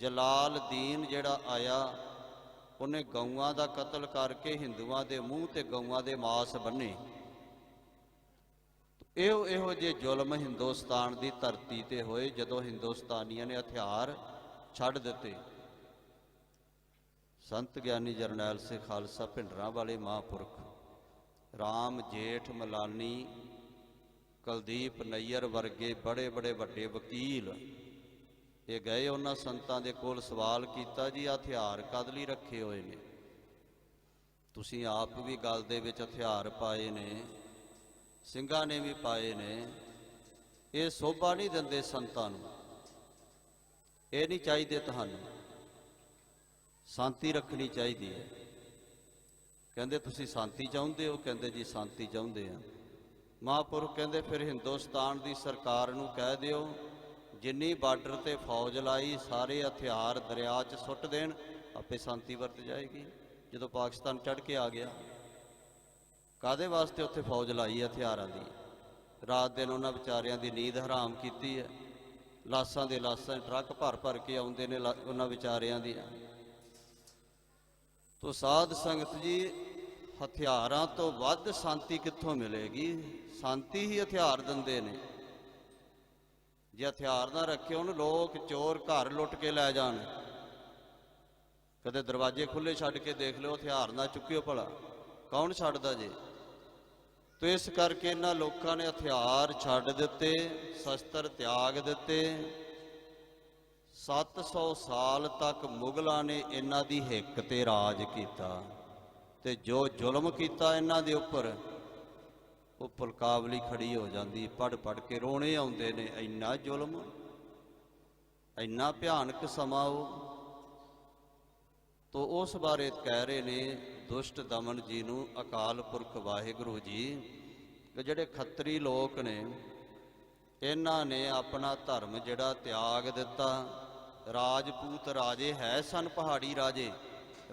ਜਲਾਲਦੀਨ ਜਿਹੜਾ ਆਇਆ, ਉਹਨੇ ਗਊਆਂ ਦਾ ਕਤਲ ਕਰਕੇ ਹਿੰਦੂਆਂ ਦੇ ਮੂੰਹ ਤੇ ਗਊਆਂ ਦੇ ਮਾਸ ਬੰਨੇ। ਇਹੋ ਜਿਹੇ ਜ਼ੁਲਮ ਹਿੰਦੁਸਤਾਨ ਦੀ ਧਰਤੀ ਤੇ ਹੋਏ ਜਦੋਂ ਹਿੰਦੁਸਤਾਨੀਆਂ ਨੇ ਹਥਿਆਰ ਛੱਡ ਦਿੱਤੇ। ਸੰਤ ਗਿਆਨੀ ਜਰਨੈਲ ਸਿੰਘ ਖਾਲਸਾ ਭਿੰਡਰਾਂ ਵਾਲੇ ਮਹਾਂਪੁਰਖ, ਰਾਮ ਜੇਠ ਮਲਾਨੀ, ਕੁਲਦੀਪ ਨਈਅਰ ਵਰਗੇ ਬੜੇ ਵੱਡੇ ਵਕੀਲ, ਇਹ ਗਏ ਉਹਨਾਂ ਸੰਤਾਂ ਦੇ ਕੋਲ, ਸਵਾਲ ਕੀਤਾ, ਜੀ ਹਥਿਆਰ ਕਦ ਲਈ ਰੱਖੇ ਹੋਏ ਨੇ? ਤੁਸੀਂ ਆਪ ਵੀ ਗਲ ਦੇ ਵਿੱਚ ਹਥਿਆਰ ਪਾਏ ਨੇ, ਸਿੰਘਾਂ ਨੇ ਵੀ ਪਾਏ ਨੇ, ਇਹ ਸੋਭਾ ਨਹੀਂ ਦਿੰਦੇ ਸੰਤਾਂ ਨੂੰ, ਇਹ ਨਹੀਂ ਚਾਹੀਦੇ ਤੁਹਾਨੂੰ, ਸ਼ਾਂਤੀ ਰੱਖਣੀ ਚਾਹੀਦੀ ਹੈ। ਕਹਿੰਦੇ ਤੁਸੀਂ ਸ਼ਾਂਤੀ ਚਾਹੁੰਦੇ ਹੋ? ਕਹਿੰਦੇ ਜੀ ਸ਼ਾਂਤੀ ਚਾਹੁੰਦੇ ਆ। ਮਹਾਂਪੁਰਖ ਕਹਿੰਦੇ ਫਿਰ ਹਿੰਦੁਸਤਾਨ ਦੀ ਸਰਕਾਰ ਨੂੰ ਕਹਿ ਦਿਓ, ਜਿੰਨੀ ਬਾਰਡਰ ਤੇ ਫੌਜ ਲਾਈ ਸਾਰੇ ਹਥਿਆਰ ਦਰਿਆ 'ਚ ਸੁੱਟ ਦੇਣ, ਆਪੇ ਸ਼ਾਂਤੀ ਵਰਤ ਜਾਏਗੀ। ਜਦੋਂ ਪਾਕਿਸਤਾਨ ਚੜ੍ਹ ਕੇ ਆ ਗਿਆ, ਕਾਹਦੇ ਵਾਸਤੇ ਉੱਥੇ ਫੌਜ ਲਾਈ ਹਥਿਆਰਾਂ ਦੀ? ਰਾਤ ਦਿਨ ਉਹਨਾਂ ਵਿਚਾਰਿਆਂ ਦੀ ਨੀਂਦ ਹਰਾਮ ਕੀਤੀ ਹੈ। ਲਾਸ਼ਾਂ ਦੇ ਲਾਸ਼ਾਂ ਟਰੱਕ ਭਰ ਕੇ ਆਉਂਦੇ ਨੇ ਉਹਨਾਂ ਵਿਚਾਰਿਆਂ ਦੀਆਂ। ਤੋ ਸਾਧ ਸੰਗਤ ਜੀ, ਹਥਿਆਰਾਂ ਤੋਂ ਵੱਧ ਸ਼ਾਂਤੀ ਕਿੱਥੋਂ ਮਿਲੇਗੀ? ਸ਼ਾਂਤੀ ਹੀ ਹਥਿਆਰ ਦਿੰਦੇ ਨੇ। ਜੇ ਹਥਿਆਰ ਨਾ ਰੱਖੇ ਉਹਨੂੰ, ਲੋਕ ਚੋਰ ਘਰ ਲੁੱਟ ਕੇ ਲੈ ਜਾਣ, ਕਦੇ ਦਰਵਾਜ਼ੇ ਖੁੱਲੇ ਛੱਡ ਕੇ ਦੇਖ ਲਿਓ, ਹਥਿਆਰ ਨਾ ਚੁੱਕਿਓ ਭਲਾ, ਕੌਣ ਛੱਡਦਾ ਜੇ? ਤੋ ਇਸ ਕਰਕੇ ਇਹਨਾਂ ਲੋਕਾਂ ਨੇ ਹਥਿਆਰ ਛੱਡ ਦਿੱਤੇ, ਸ਼ਸਤਰ ਤਿਆਗ ਦਿੱਤੇ। 700 ਸਾਲ ਤੱਕ ਮੁਗਲਾਂ ਨੇ ਇਹਨਾਂ ਦੀ ਹਿੱਕ ਤੇ ਰਾਜ ਕੀਤਾ, ਤੇ ਜੋ ਜ਼ੁਲਮ ਕੀਤਾ ਇਹਨਾਂ ਦੇ ਉੱਪਰ, ਉਹ ਪੁਲਕਾਵਲੀ ਖੜੀ ਹੋ ਜਾਂਦੀ, ਪੜ ਕੇ ਰੋਣੇ ਆਉਂਦੇ ਨੇ। ਇੰਨਾ ਜ਼ੁਲਮ, ਇੰਨਾ ਭਿਆਨਕ ਸਮਾਂ ਉਹ। ਤੋ ਉਸ ਬਾਰੇ ਕਹਿ ਰਹੇ ਨੇ ਦੁਸ਼ਟ ਦਮਨ ਜੀ ਨੂੰ ਅਕਾਲ ਪੁਰਖ ਵਾਹਿਗੁਰੂ ਜੀ, ਕਿ ਜਿਹੜੇ ਖੱਤਰੀ ਲੋਕ ਨੇ, ਇਹਨਾਂ ਨੇ ਆਪਣਾ ਧਰਮ ਜਿਹੜਾ ਤਿਆਗ ਦਿੱਤਾ। ਰਾਜਪੂਤ ਰਾਜੇ ਹੈ ਸਨ, ਪਹਾੜੀ ਰਾਜੇ,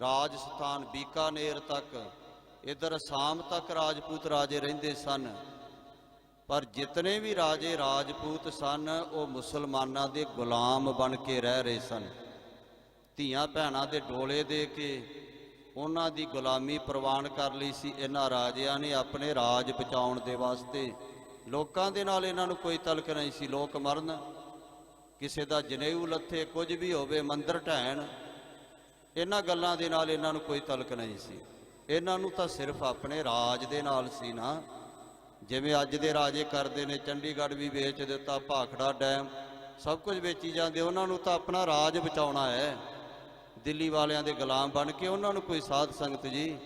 ਰਾਜਸਥਾਨ ਬੀਕਾਨੇਰ ਤੱਕ, ਇੱਧਰ ਅਸਾਮ ਤੱਕ ਰਾਜਪੂਤ ਰਾਜੇ ਰਹਿੰਦੇ ਸਨ। ਪਰ ਜਿਤਨੇ ਵੀ ਰਾਜੇ ਰਾਜਪੂਤ ਸਨ, ਉਹ ਮੁਸਲਮਾਨਾਂ ਦੇ ਗੁਲਾਮ ਬਣ ਕੇ ਰਹਿ ਰਹੇ ਸਨ। ਧੀਆਂ ਭੈਣਾਂ ਦੇ ਡੋਲੇ ਦੇ ਕੇ ਉਹਨਾਂ ਦੀ ਗੁਲਾਮੀ ਪ੍ਰਵਾਨ ਕਰ ਲਈ ਸੀ ਇਹਨਾਂ ਰਾਜਿਆਂ ਨੇ, ਆਪਣੇ ਰਾਜ ਬਚਾਉਣ ਦੇ ਵਾਸਤੇ। ਲੋਕਾਂ ਦੇ ਨਾਲ ਇਹਨਾਂ ਨੂੰ ਕੋਈ ਤਲਕ ਨਹੀਂ ਸੀ। ਲੋਕ ਮਰਨ, ਕਿਸੇ ਦਾ ਜਨੇਊ ਲੱਥੇ, ਕੁਝ ਵੀ ਹੋਵੇ, ਮੰਦਰ ਢਹਿਣ, ਇਹਨਾਂ ਗੱਲਾਂ ਦੇ ਨਾਲ ਇਹਨਾਂ ਨੂੰ ਕੋਈ ਤਲਕ ਨਹੀਂ ਸੀ। ਇਹਨਾਂ ਨੂੰ ਤਾਂ ਸਿਰਫ ਆਪਣੇ ਰਾਜ ਦੇ ਨਾਲ ਸੀ ਨਾ। ਜਿਵੇਂ ਅੱਜ ਦੇ ਰਾਜੇ ਕਰਦੇ ਨੇ, ਚੰਡੀਗੜ੍ਹ ਵੀ ਵੇਚ ਦਿੱਤਾ, ਭਾਖੜਾ ਡੈਮ, ਸਭ ਕੁਝ ਵੇਚੀ ਜਾਂਦੇ। ਉਹਨਾਂ ਨੂੰ ਤਾਂ ਆਪਣਾ ਰਾਜ ਬਚਾਉਣਾ ਹੈ। ਦਿੱਲੀ ਵਾਲਿਆਂ ਦੇ ਗੁਲਾਮ ਬਣ ਕੇ ਉਹਨਾਂ ਨੂੰ ਕੋਈ ਸਾਧ ਸੰਗਤ ਜੀ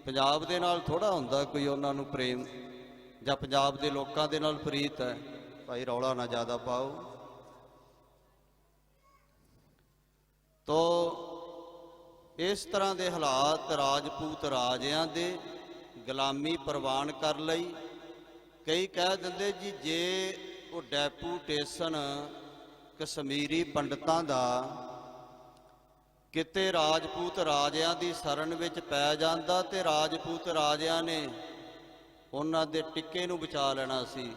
ਪੰਜਾਬ ਦੇ ਨਾਲ ਥੋੜ੍ਹਾ ਹੁੰਦਾ ਕੋਈ ਉਹਨਾਂ ਨੂੰ ਪ੍ਰੇਮ, ਜਾਂ ਪੰਜਾਬ ਦੇ ਲੋਕਾਂ ਦੇ ਨਾਲ ਪ੍ਰੀਤ ਹੈ। ਭਾਈ ਰੌਲਾ ਨਾ ਜ਼ਿਆਦਾ ਪਾਓ। ਤੋ ਇਸ ਤਰ੍ਹਾਂ ਦੇ ਹਾਲਾਤ ਰਾਜਪੂਤ ਰਾਜਿਆਂ ਦੇ, ਗੁਲਾਮੀ ਪ੍ਰਵਾਨ ਕਰ ਲਈ। ਕਈ ਕਹਿ ਦਿੰਦੇ ਜੀ ਜੇ ਉਹ ਡੈਪੂਟੇਸ਼ਨ ਕਸ਼ਮੀਰੀ ਪੰਡਤਾਂ ਦਾ ਕਿਤੇ ਰਾਜਪੂਤ ਰਾਜਿਆਂ ਦੀ ਸ਼ਰਨ ਵਿੱਚ ਪੈ ਜਾਂਦਾ ਤੇ ਰਾਜਪੂਤ ਰਾਜਿਆਂ ਨੇ ਉਹਨਾਂ ਦੇ ਟਿੱਕੇ ਨੂੰ ਬਚਾ ਲੈਣਾ ਸੀ।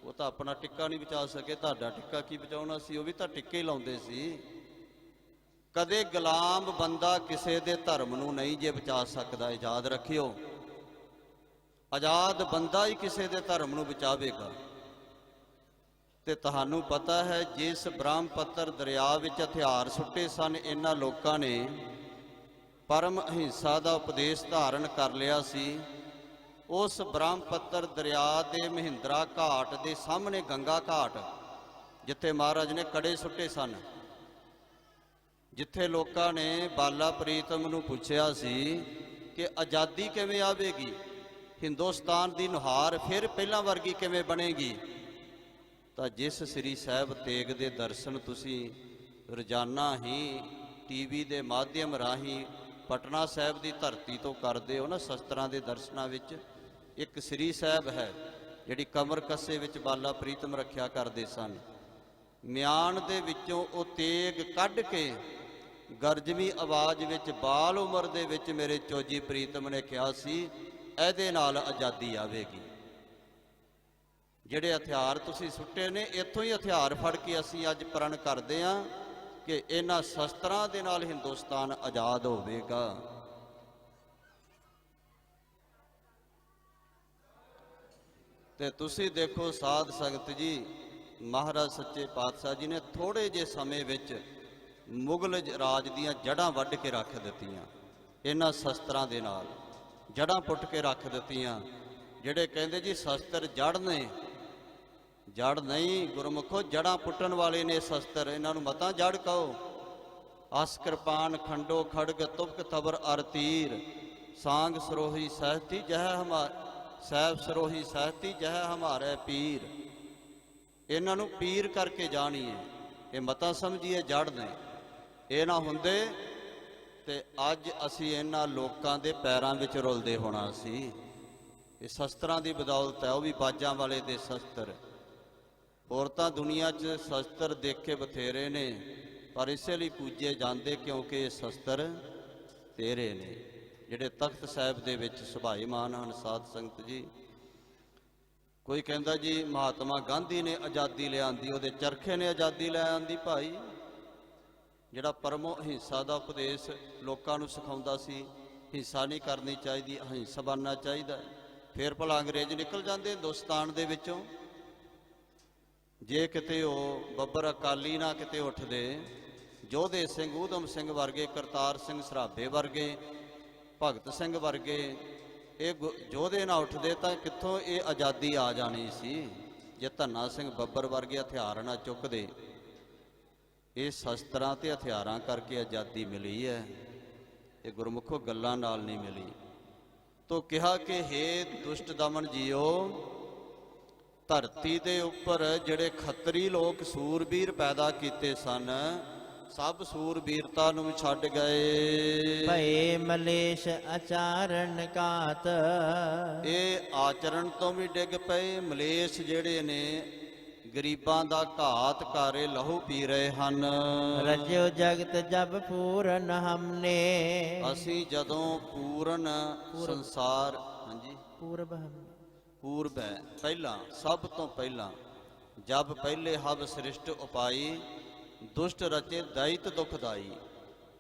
ਉਹ ਤਾਂ ਆਪਣਾ ਟਿੱਕਾ ਨਹੀਂ ਬਚਾ ਸਕੇ, ਤੁਹਾਡਾ ਟਿੱਕਾ ਕੀ ਬਚਾਉਣਾ ਸੀ? ਉਹ ਵੀ ਤਾਂ ਟਿੱਕੇ ਲਾਉਂਦੇ ਸੀ। ਕਦੇ ਗੁਲਾਮ ਬੰਦਾ ਕਿਸੇ ਦੇ ਧਰਮ ਨੂੰ ਨਹੀਂ ਜੇ ਬਚਾ ਸਕਦਾ, ਯਾਦ ਰੱਖਿਓ। ਆਜ਼ਾਦ ਬੰਦਾ ਹੀ ਕਿਸੇ ਦੇ ਧਰਮ ਨੂੰ ਬਚਾਵੇਗਾ। ਤੇ ਤੁਹਾਨੂੰ ਪਤਾ ਹੈ, ਜਿਸ ਬ੍ਰਹਮਪੁੱਤਰ ਦਰਿਆ ਵਿੱਚ ਹਥਿਆਰ ਸੁੱਟੇ ਸਨ ਇਹਨਾਂ ਲੋਕਾਂ ਨੇ, ਪਰਮ ਅਹਿੰਸਾ ਦਾ ਉਪਦੇਸ਼ ਧਾਰਨ ਕਰ ਲਿਆ ਸੀ। ਉਸ ਬ੍ਰਹਮਪੁੱਤਰ ਦਰਿਆ ਦੇ ਮਹਿੰਦਰਾ ਘਾਟ ਦੇ ਸਾਹਮਣੇ ਗੰਗਾ ਘਾਟ, ਜਿੱਥੇ ਮਹਾਰਾਜ ਨੇ ਕੜੇ ਸੁੱਟੇ ਸਨ, ਜਿੱਥੇ ਲੋਕਾਂ ਨੇ ਬਾਲਾ ਪ੍ਰੀਤਮ ਨੂੰ ਪੁੱਛਿਆ ਸੀ ਕਿ ਆਜ਼ਾਦੀ ਕਿਵੇਂ ਆਵੇਗੀ, ਹਿੰਦੁਸਤਾਨ ਦੀ ਨੁਹਾਰ ਫਿਰ ਪਹਿਲਾਂ ਵਰਗੀ ਕਿਵੇਂ ਬਣੇਗੀ। ਤਾਂ ਜਿਸ ਸ੍ਰੀ ਸਾਹਿਬ ਤੇਗ ਦੇ ਦਰਸ਼ਨ ਤੁਸੀਂ ਰੋਜ਼ਾਨਾ ਹੀ ਟੀਵੀ ਦੇ ਮਾਧਿਅਮ ਰਾਹੀਂ ਪਟਨਾ ਸਾਹਿਬ ਦੀ ਧਰਤੀ ਤੋਂ ਕਰਦੇ ਹੋ ਨਾ, ਸ਼ਸਤਰਾਂ ਦੇ ਦਰਸ਼ਨਾਂ ਵਿੱਚ ਇੱਕ ਸ੍ਰੀ ਸਾਹਿਬ ਹੈ ਜਿਹੜੀ ਕਮਰ ਕੱਸੇ ਵਿੱਚ ਬਾਲਾ ਪ੍ਰੀਤਮ ਰੱਖਿਆ ਕਰਦੇ ਸਨ। ਮਿਆਨ ਦੇ ਵਿੱਚੋਂ ਉਹ ਤੇਗ ਕੱਢ ਕੇ ਗਰਜਵੀਂ ਆਵਾਜ਼ ਵਿੱਚ ਬਾਲ ਉਮਰ ਦੇ ਵਿੱਚ ਮੇਰੇ ਚੋਜੀ ਪ੍ਰੀਤਮ ਨੇ ਕਿਹਾ ਸੀ, ਇਹਦੇ ਨਾਲ ਆਜ਼ਾਦੀ ਆਵੇਗੀ। ਜਿਹੜੇ ਹਥਿਆਰ ਤੁਸੀਂ ਸੁੱਟੇ ਨੇ, ਇੱਥੋਂ ਹੀ ਹਥਿਆਰ ਫੜ ਕੇ ਅਸੀਂ ਅੱਜ ਪ੍ਰਣ ਕਰਦੇ ਹਾਂ ਕਿ ਇਹਨਾਂ ਸ਼ਸਤਰਾਂ ਦੇ ਨਾਲ ਹਿੰਦੁਸਤਾਨ ਆਜ਼ਾਦ ਹੋਵੇਗਾ। ਤੇ ਤੁਸੀਂ ਦੇਖੋ ਸਾਧ ਸੰਗਤ ਜੀ, ਮਹਾਰਾਜ ਸੱਚੇ ਪਾਤਸ਼ਾਹ ਜੀ ਨੇ ਥੋੜੇ ਜਿਹੇ ਸਮੇਂ ਵਿੱਚ ਮੁਗਲ ਰਾਜ ਦੀਆਂ ਜੜ੍ਹਾਂ ਵੱਢ ਕੇ ਰੱਖ ਦਿੱਤੀਆਂ। ਇਹਨਾਂ ਸ਼ਸਤਰਾਂ ਦੇ ਨਾਲ ਜੜ੍ਹਾਂ ਪੁੱਟ ਕੇ ਰੱਖ ਦਿੱਤੀਆਂ। ਜਿਹੜੇ ਕਹਿੰਦੇ ਜੀ ਸ਼ਸਤਰ ਜੜ ਨੇ, ਜੜ ਨਹੀਂ ਗੁਰਮੁਖੋ, ਜੜ੍ਹਾਂ ਪੁੱਟਣ ਵਾਲੇ ਨੇ ਸ਼ਸਤਰ। ਇਹਨਾਂ ਨੂੰ ਮਤਾਂ ਜੜ ਕਹੋ। ਅਸ ਕਿਰਪਾਨ ਖੰਡੋ ਖੜਗ ਤੁਬਕ ਤਬਰ ਅਰ ਤੀਰ, ਸਾਂਗ ਸਰੋਹੀ ਸਹਿਤੀ ਜਹ ਹਮਾਰ ਸਾਹਿਬ ਸਰੋਹੀ ਸਹਿਤੀ ਜਹ ਹਮਾਰੇ ਪੀਰ। ਇਹਨਾਂ ਨੂੰ ਪੀਰ ਕਰਕੇ ਜਾਣੀਏ, ਇਹ ਮਤਾਂ ਸਮਝੀਏ ਜੜ ਨੇ। ਇਹ ਨਾ ਹੁੰਦੇ ਤੇ ਅੱਜ ਅਸੀਂ ਇਹਨਾਂ ਲੋਕਾਂ ਦੇ ਪੈਰਾਂ ਵਿੱਚ ਰੁਲਦੇ ਹੋਣਾ ਸੀ। ਇਹ ਸ਼ਸਤਰਾਂ ਦੀ ਬਦੌਲਤ ਹੈ, ਉਹ ਵੀ ਬਾਜਾਂ ਵਾਲੇ ਦੇ ਸ਼ਸਤਰ। ਹੋਰ ਤਾਂ ਦੁਨੀਆ 'ਚ ਸ਼ਸਤਰ ਦੇਖੇ ਬਥੇਰੇ ਨੇ, ਪਰ ਇਸੇ ਲਈ ਪੂਜੇ ਜਾਂਦੇ ਕਿਉਂਕਿ ਇਹ ਸ਼ਸਤਰ ਤੇਰੇ ਨੇ, ਜਿਹੜੇ ਤਖਤ ਸਾਹਿਬ ਦੇ ਵਿੱਚ ਸੁਭਾਈਮਾਨ ਹਨ। ਸਾਧ ਸੰਗਤ ਜੀ, ਕੋਈ ਕਹਿੰਦਾ ਜੀ ਮਹਾਤਮਾ ਗਾਂਧੀ ਨੇ ਆਜ਼ਾਦੀ ਲਿਆਂਦੀ, ਉਹਦੇ ਚਰਖੇ ਨੇ ਆਜ਼ਾਦੀ ਲੈ ਆਂਦੀ। ਭਾਈ, ਜਿਹੜਾ ਪਰਮੋ ਅਹਿੰਸਾ ਦਾ ਉਪਦੇਸ਼ ਲੋਕਾਂ ਨੂੰ ਸਿਖਾਉਂਦਾ ਸੀ, ਹਿੰਸਾ ਨਹੀਂ ਕਰਨੀ ਚਾਹੀਦੀ, ਅਹਿੰਸਾ ਬਣਨਾ ਚਾਹੀਦਾ, ਫਿਰ ਭਲਾ ਅੰਗਰੇਜ਼ ਨਿਕਲ ਜਾਂਦੇ ਹਿੰਦੁਸਤਾਨ ਦੇ ਵਿੱਚੋਂ। ਜੇ ਕਿਤੇ ਉਹ ਬੱਬਰ ਅਕਾਲੀ ਨਾ ਕਿਤੇ ਉੱਠਦੇ, ਜੋਧੇ ਸਿੰਘ ਊਧਮ ਸਿੰਘ ਵਰਗੇ, ਕਰਤਾਰ ਸਿੰਘ ਸਰਾਭੇ ਵਰਗੇ, ਭਗਤ ਸਿੰਘ ਵਰਗੇ ਇਹ ਯੋਧੇ ਨਾ ਉੱਠਦੇ ਤਾਂ ਕਿੱਥੋਂ ਇਹ ਆਜ਼ਾਦੀ ਆ ਜਾਣੀ ਸੀ। ਜੇ ਧੰਨਾ ਸਿੰਘ ਬੱਬਰ ਵਰਗੇ ਹਥਿਆਰ ਨਾ ਚੁੱਕਦੇ। ਇਹ ਸ਼ਸਤਰਾਂ ਤੇ ਹਥਿਆਰਾਂ ਕਰਕੇ ਆਜ਼ਾਦੀ ਮਿਲੀ ਹੈ, ਇਹ ਗੁਰਮੁਖੋ ਗੱਲਾਂ ਨਾਲ ਨਹੀਂ ਮਿਲੀ। ਤੋ ਕਿਹਾ ਕਿ ਹੇ ਦੁਸ਼ਟ ਦਮਨ ਜੀਓ, ਧਰਤੀ ਦੇ ਉੱਪਰ ਜਿਹੜੇ ਖੱਤਰੀ ਲੋਕ ਸੂਰਬੀਰ ਪੈਦਾ ਕੀਤੇ ਸਨ, ਸਭ ਸੂਰਬੀਰਤਾ ਨੂੰ ਛੱਡ ਗਏ। ਭਏ ਮਲੇਸ਼ ਆਚਾਰਨ ਘਾਤ, ਇਹ ਆਚਰਣ ਤੋਂ ਵੀ ਡਿੱਗ ਪਏ। ਮਲੇਸ਼ ਜਿਹੜੇ ਨੇ ਗਰੀਬਾਂ ਦਾ ਘਾਤ ਕਾਰੇ ਲਹੂ ਪੀ ਰਹੇ ਹਨ। ਰਜਿਓ ਜਗਤ ਜਬ ਪੂਰਨ ਹਮਨੇ, ਅਸੀਂ ਜਦੋਂ ਪੂਰਨ ਸੰਸਾਰ, ਹਾਂਜੀ ਪੂਰਬ ਹਮਨੇ, ਪੂਰਬ ਹੈ ਪਹਿਲਾਂ, ਸਭ ਤੋਂ ਪਹਿਲਾਂ। ਜਬ ਪਹਿਲੇ ਹਵ ਸ੍ਰਿਸ਼ਟ ਉਪਾਈ, ਦੁਸ਼ਟ ਰਚੇ ਦੈਤ ਦੁਖਦਾਈ।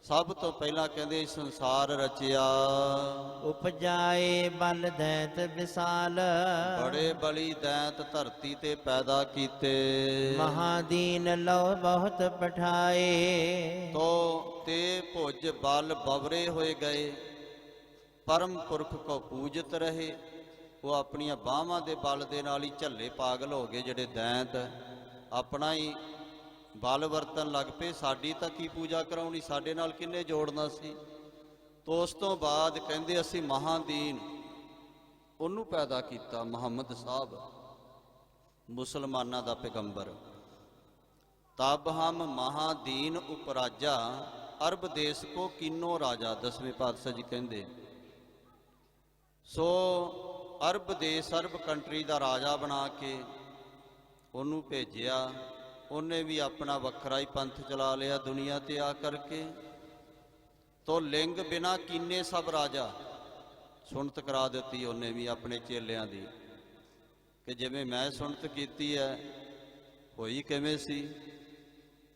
ਸਭ ਤੋਂ ਪਹਿਲਾਂ ਕਹਿੰਦੇ ਸੰਸਾਰ ਰਚਿਆ। ਉਪਜਾਏ ਬਲ ਦੈਤ ਵਿਸਾਲ, ਬੜੇ ਬਲੀ ਦੈਤ ਧਰਤੀ ਤੇ ਪੈਦਾ ਕੀਤੇ। ਮਹਾਦੀਨ ਲੋ ਬਹੁਤ ਪਠਾਏ, ਤੋ ਤੇ ਭੁਜ ਬਲ ਬਵਰੇ ਹੋਏ ਗਏ। ਪਰਮ ਪੁਰਖ ਕੋ ਪੂਜਤ ਰਹੇ। ਉਹ ਆਪਣੀਆਂ ਬਾਹਾਂ ਦੇ ਬਲ ਦੇ ਨਾਲ ਹੀ ਝੱਲੇ ਪਾਗਲ ਹੋ ਗਏ। ਜਿਹੜੇ ਦੈਂਤ ਆਪਣਾ ਹੀ ਬਲ ਵਰਤਨ ਲੱਗ ਪਏ। ਸਾਡੀ ਤਾਂ ਕੀ ਪੂਜਾ ਕਰਾਉਣੀ, ਸਾਡੇ ਨਾਲ ਕਿੰਨੇ ਜੋੜਨਾ ਸੀ। ਤੋ ਉਸ ਤੋਂ ਬਾਅਦ ਕਹਿੰਦੇ ਅਸੀਂ ਮਹਾਦੀਨ ਉਹਨੂੰ ਪੈਦਾ ਕੀਤਾ, ਮੁਹੰਮਦ ਸਾਹਿਬ, ਮੁਸਲਮਾਨਾਂ ਦਾ ਪੈਗੰਬਰ। ਤਬ ਹਮ ਮਹਾਦੀਨ ਉਪਰਾਜਾ, ਅਰਬ ਦੇਸ ਕੋ ਕੀਨੋ ਰਾਜਾ। 10ਵੇਂ ਪਾਤਸ਼ਾਹ ਜੀ ਕਹਿੰਦੇ ਸੋ ਅਰਬ ਦੇਸ, ਅਰਬ ਕੰਟਰੀ ਦਾ ਰਾਜਾ ਬਣਾ ਕੇ ਉਹਨੂੰ ਭੇਜਿਆ। ਉਹਨੇ ਵੀ ਆਪਣਾ ਵੱਖਰਾ ਹੀ ਪੰਥ ਚਲਾ ਲਿਆ ਦੁਨੀਆ ਤੇ ਆ ਕਰਕੇ। ਤੋ ਲਿੰਗ ਬਿਨਾ ਕੀਨੇ ਸਭ ਰਾਜਾ। ਸੁਣਤ ਕਰਾ ਦਿੱਤੀ ਉਹਨੇ ਵੀ ਆਪਣੇ ਚੇਲਿਆਂ ਦੀ ਕਿ ਜਿਵੇਂ ਮੈਂ ਸੁਣਤ ਕੀਤੀ ਹੈ ਹੋਈ ਕਿਵੇਂ ਸੀ।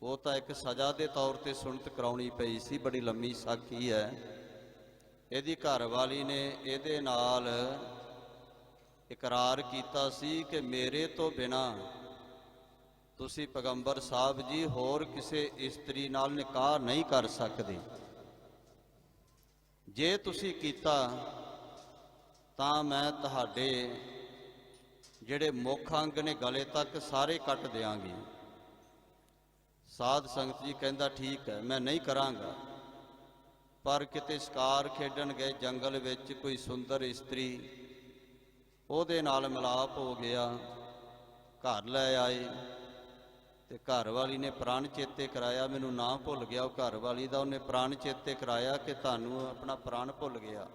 ਉਹ ਤਾਂ ਇੱਕ ਸਜ਼ਾ ਦੇ ਤੌਰ ਤੇ ਸੁਣਤ ਕਰਾਉਣੀ ਪਈ ਸੀ। ਬੜੀ ਲੰਮੀ ਸਾਖੀ ਹੈ। ਇਹਦੀ ਘਰਵਾਲੀ ਨੇ ਇਹਦੇ ਨਾਲ ਇਕਰਾਰ ਕੀਤਾ ਸੀ ਕਿ ਮੇਰੇ ਤੋਂ ਬਿਨਾ ਤੁਸੀਂ ਪੈਗੰਬਰ ਸਾਹਿਬ ਜੀ ਹੋਰ ਕਿਸੇ ਇਸਤਰੀ ਨਾਲ ਨਿਕਾਹ ਨਹੀਂ ਕਰ ਸਕਦੇ। ਜੇ ਤੁਸੀਂ ਕੀਤਾ ਤਾਂ ਮੈਂ ਤੁਹਾਡੇ ਜਿਹੜੇ ਮੁੱਖ ਅੰਗ ਨੇ ਗਲੇ ਤੱਕ ਸਾਰੇ ਕੱਟ ਦਿਆਂਗੀ। ਸਾਧ ਸੰਗਤ ਜੀ ਕਹਿੰਦਾ ਠੀਕ ਹੈ ਮੈਂ ਨਹੀਂ ਕਰਾਂਗਾ। ਪਰ ਕਿਤੇ ਸ਼ਿਕਾਰ ਖੇਡਣ ਗਏ ਜੰਗਲ ਵਿੱਚ ਕੋਈ ਸੁੰਦਰ ਇਸਤਰੀ, ਉਹਦੇ ਨਾਲ ਮਿਲਾਪ ਹੋ ਗਿਆ, ਘਰ ਲੈ ਆਏ ਤੇ ਘਰ ਵਾਲੀ ਨੇ ਪ੍ਰਾਣ ਚੇਤੇ ਕਰਾਇਆ। ਮੈਨੂੰ ਨਾਂ ਭੁੱਲ ਗਿਆ ਉਹ ਘਰ ਵਾਲੀ ਦਾ। ਉਹਨੇ ਪ੍ਰਾਣ ਚੇਤੇ ਕਰਾਇਆ ਕਿ ਤੁਹਾਨੂੰ ਆਪਣਾ ਪ੍ਰਾਣ ਭੁੱਲ ਗਿਆ,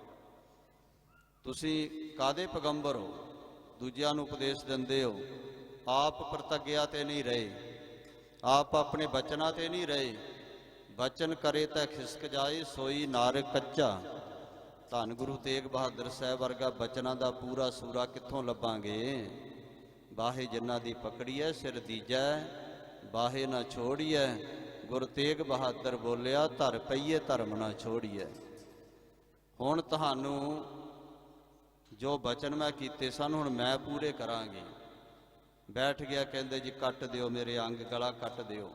ਤੁਸੀਂ ਕਾਹਦੇ ਪੈਗੰਬਰ ਹੋ, ਦੂਜਿਆਂ ਨੂੰ ਉਪਦੇਸ਼ ਦਿੰਦੇ ਹੋ, ਆਪ ਪ੍ਰਤੱਗਿਆ ਤੇ ਨਹੀਂ ਰਹੇ, ਆਪ ਆਪਣੇ ਬਚਨਾਂ ਤੇ ਨਹੀਂ ਰਹੇ। ਬਚਨ ਕਰੇ ਤਾਂ ਖਿਸਕ ਜਾਏ ਸੋਈ ਨਾਰ ਕੱਚਾ। ਧੰਨ ਗੁਰੂ ਤੇਗ ਬਹਾਦਰ ਸਾਹਿਬ ਵਰਗਾ ਬਚਨਾਂ ਦਾ ਪੂਰਾ ਸੂਰਾ ਕਿੱਥੋਂ ਲੱਭਾਂਗੇ। ਬਾਹੇ ਜਿਨ੍ਹਾਂ ਦੀ ਪਕੜੀਐ ਸਿਰ ਦੀਜੈ, ਬਾਹੇ ਨਾ ਛੋੜੀਐ। ਗੁਰੂ ਤੇਗ ਬਹਾਦਰ ਬੋਲਿਆ ਧਰ ਪਈਏ ਧਰਮ ਨਾ ਛੋੜੀਐ। ਹੁਣ ਤੁਹਾਨੂੰ ਜੋ ਬਚਨ ਮੈਂ ਕੀਤੇ ਸਨ ਹੁਣ ਮੈਂ ਪੂਰੇ ਕਰਾਂਗੀ। ਬੈਠ ਗਿਆ, ਕਹਿੰਦੇ ਜੀ ਕੱਟ ਦਿਓ ਮੇਰੇ ਅੰਗ, ਗਲਾ ਕੱਟ ਦਿਓ।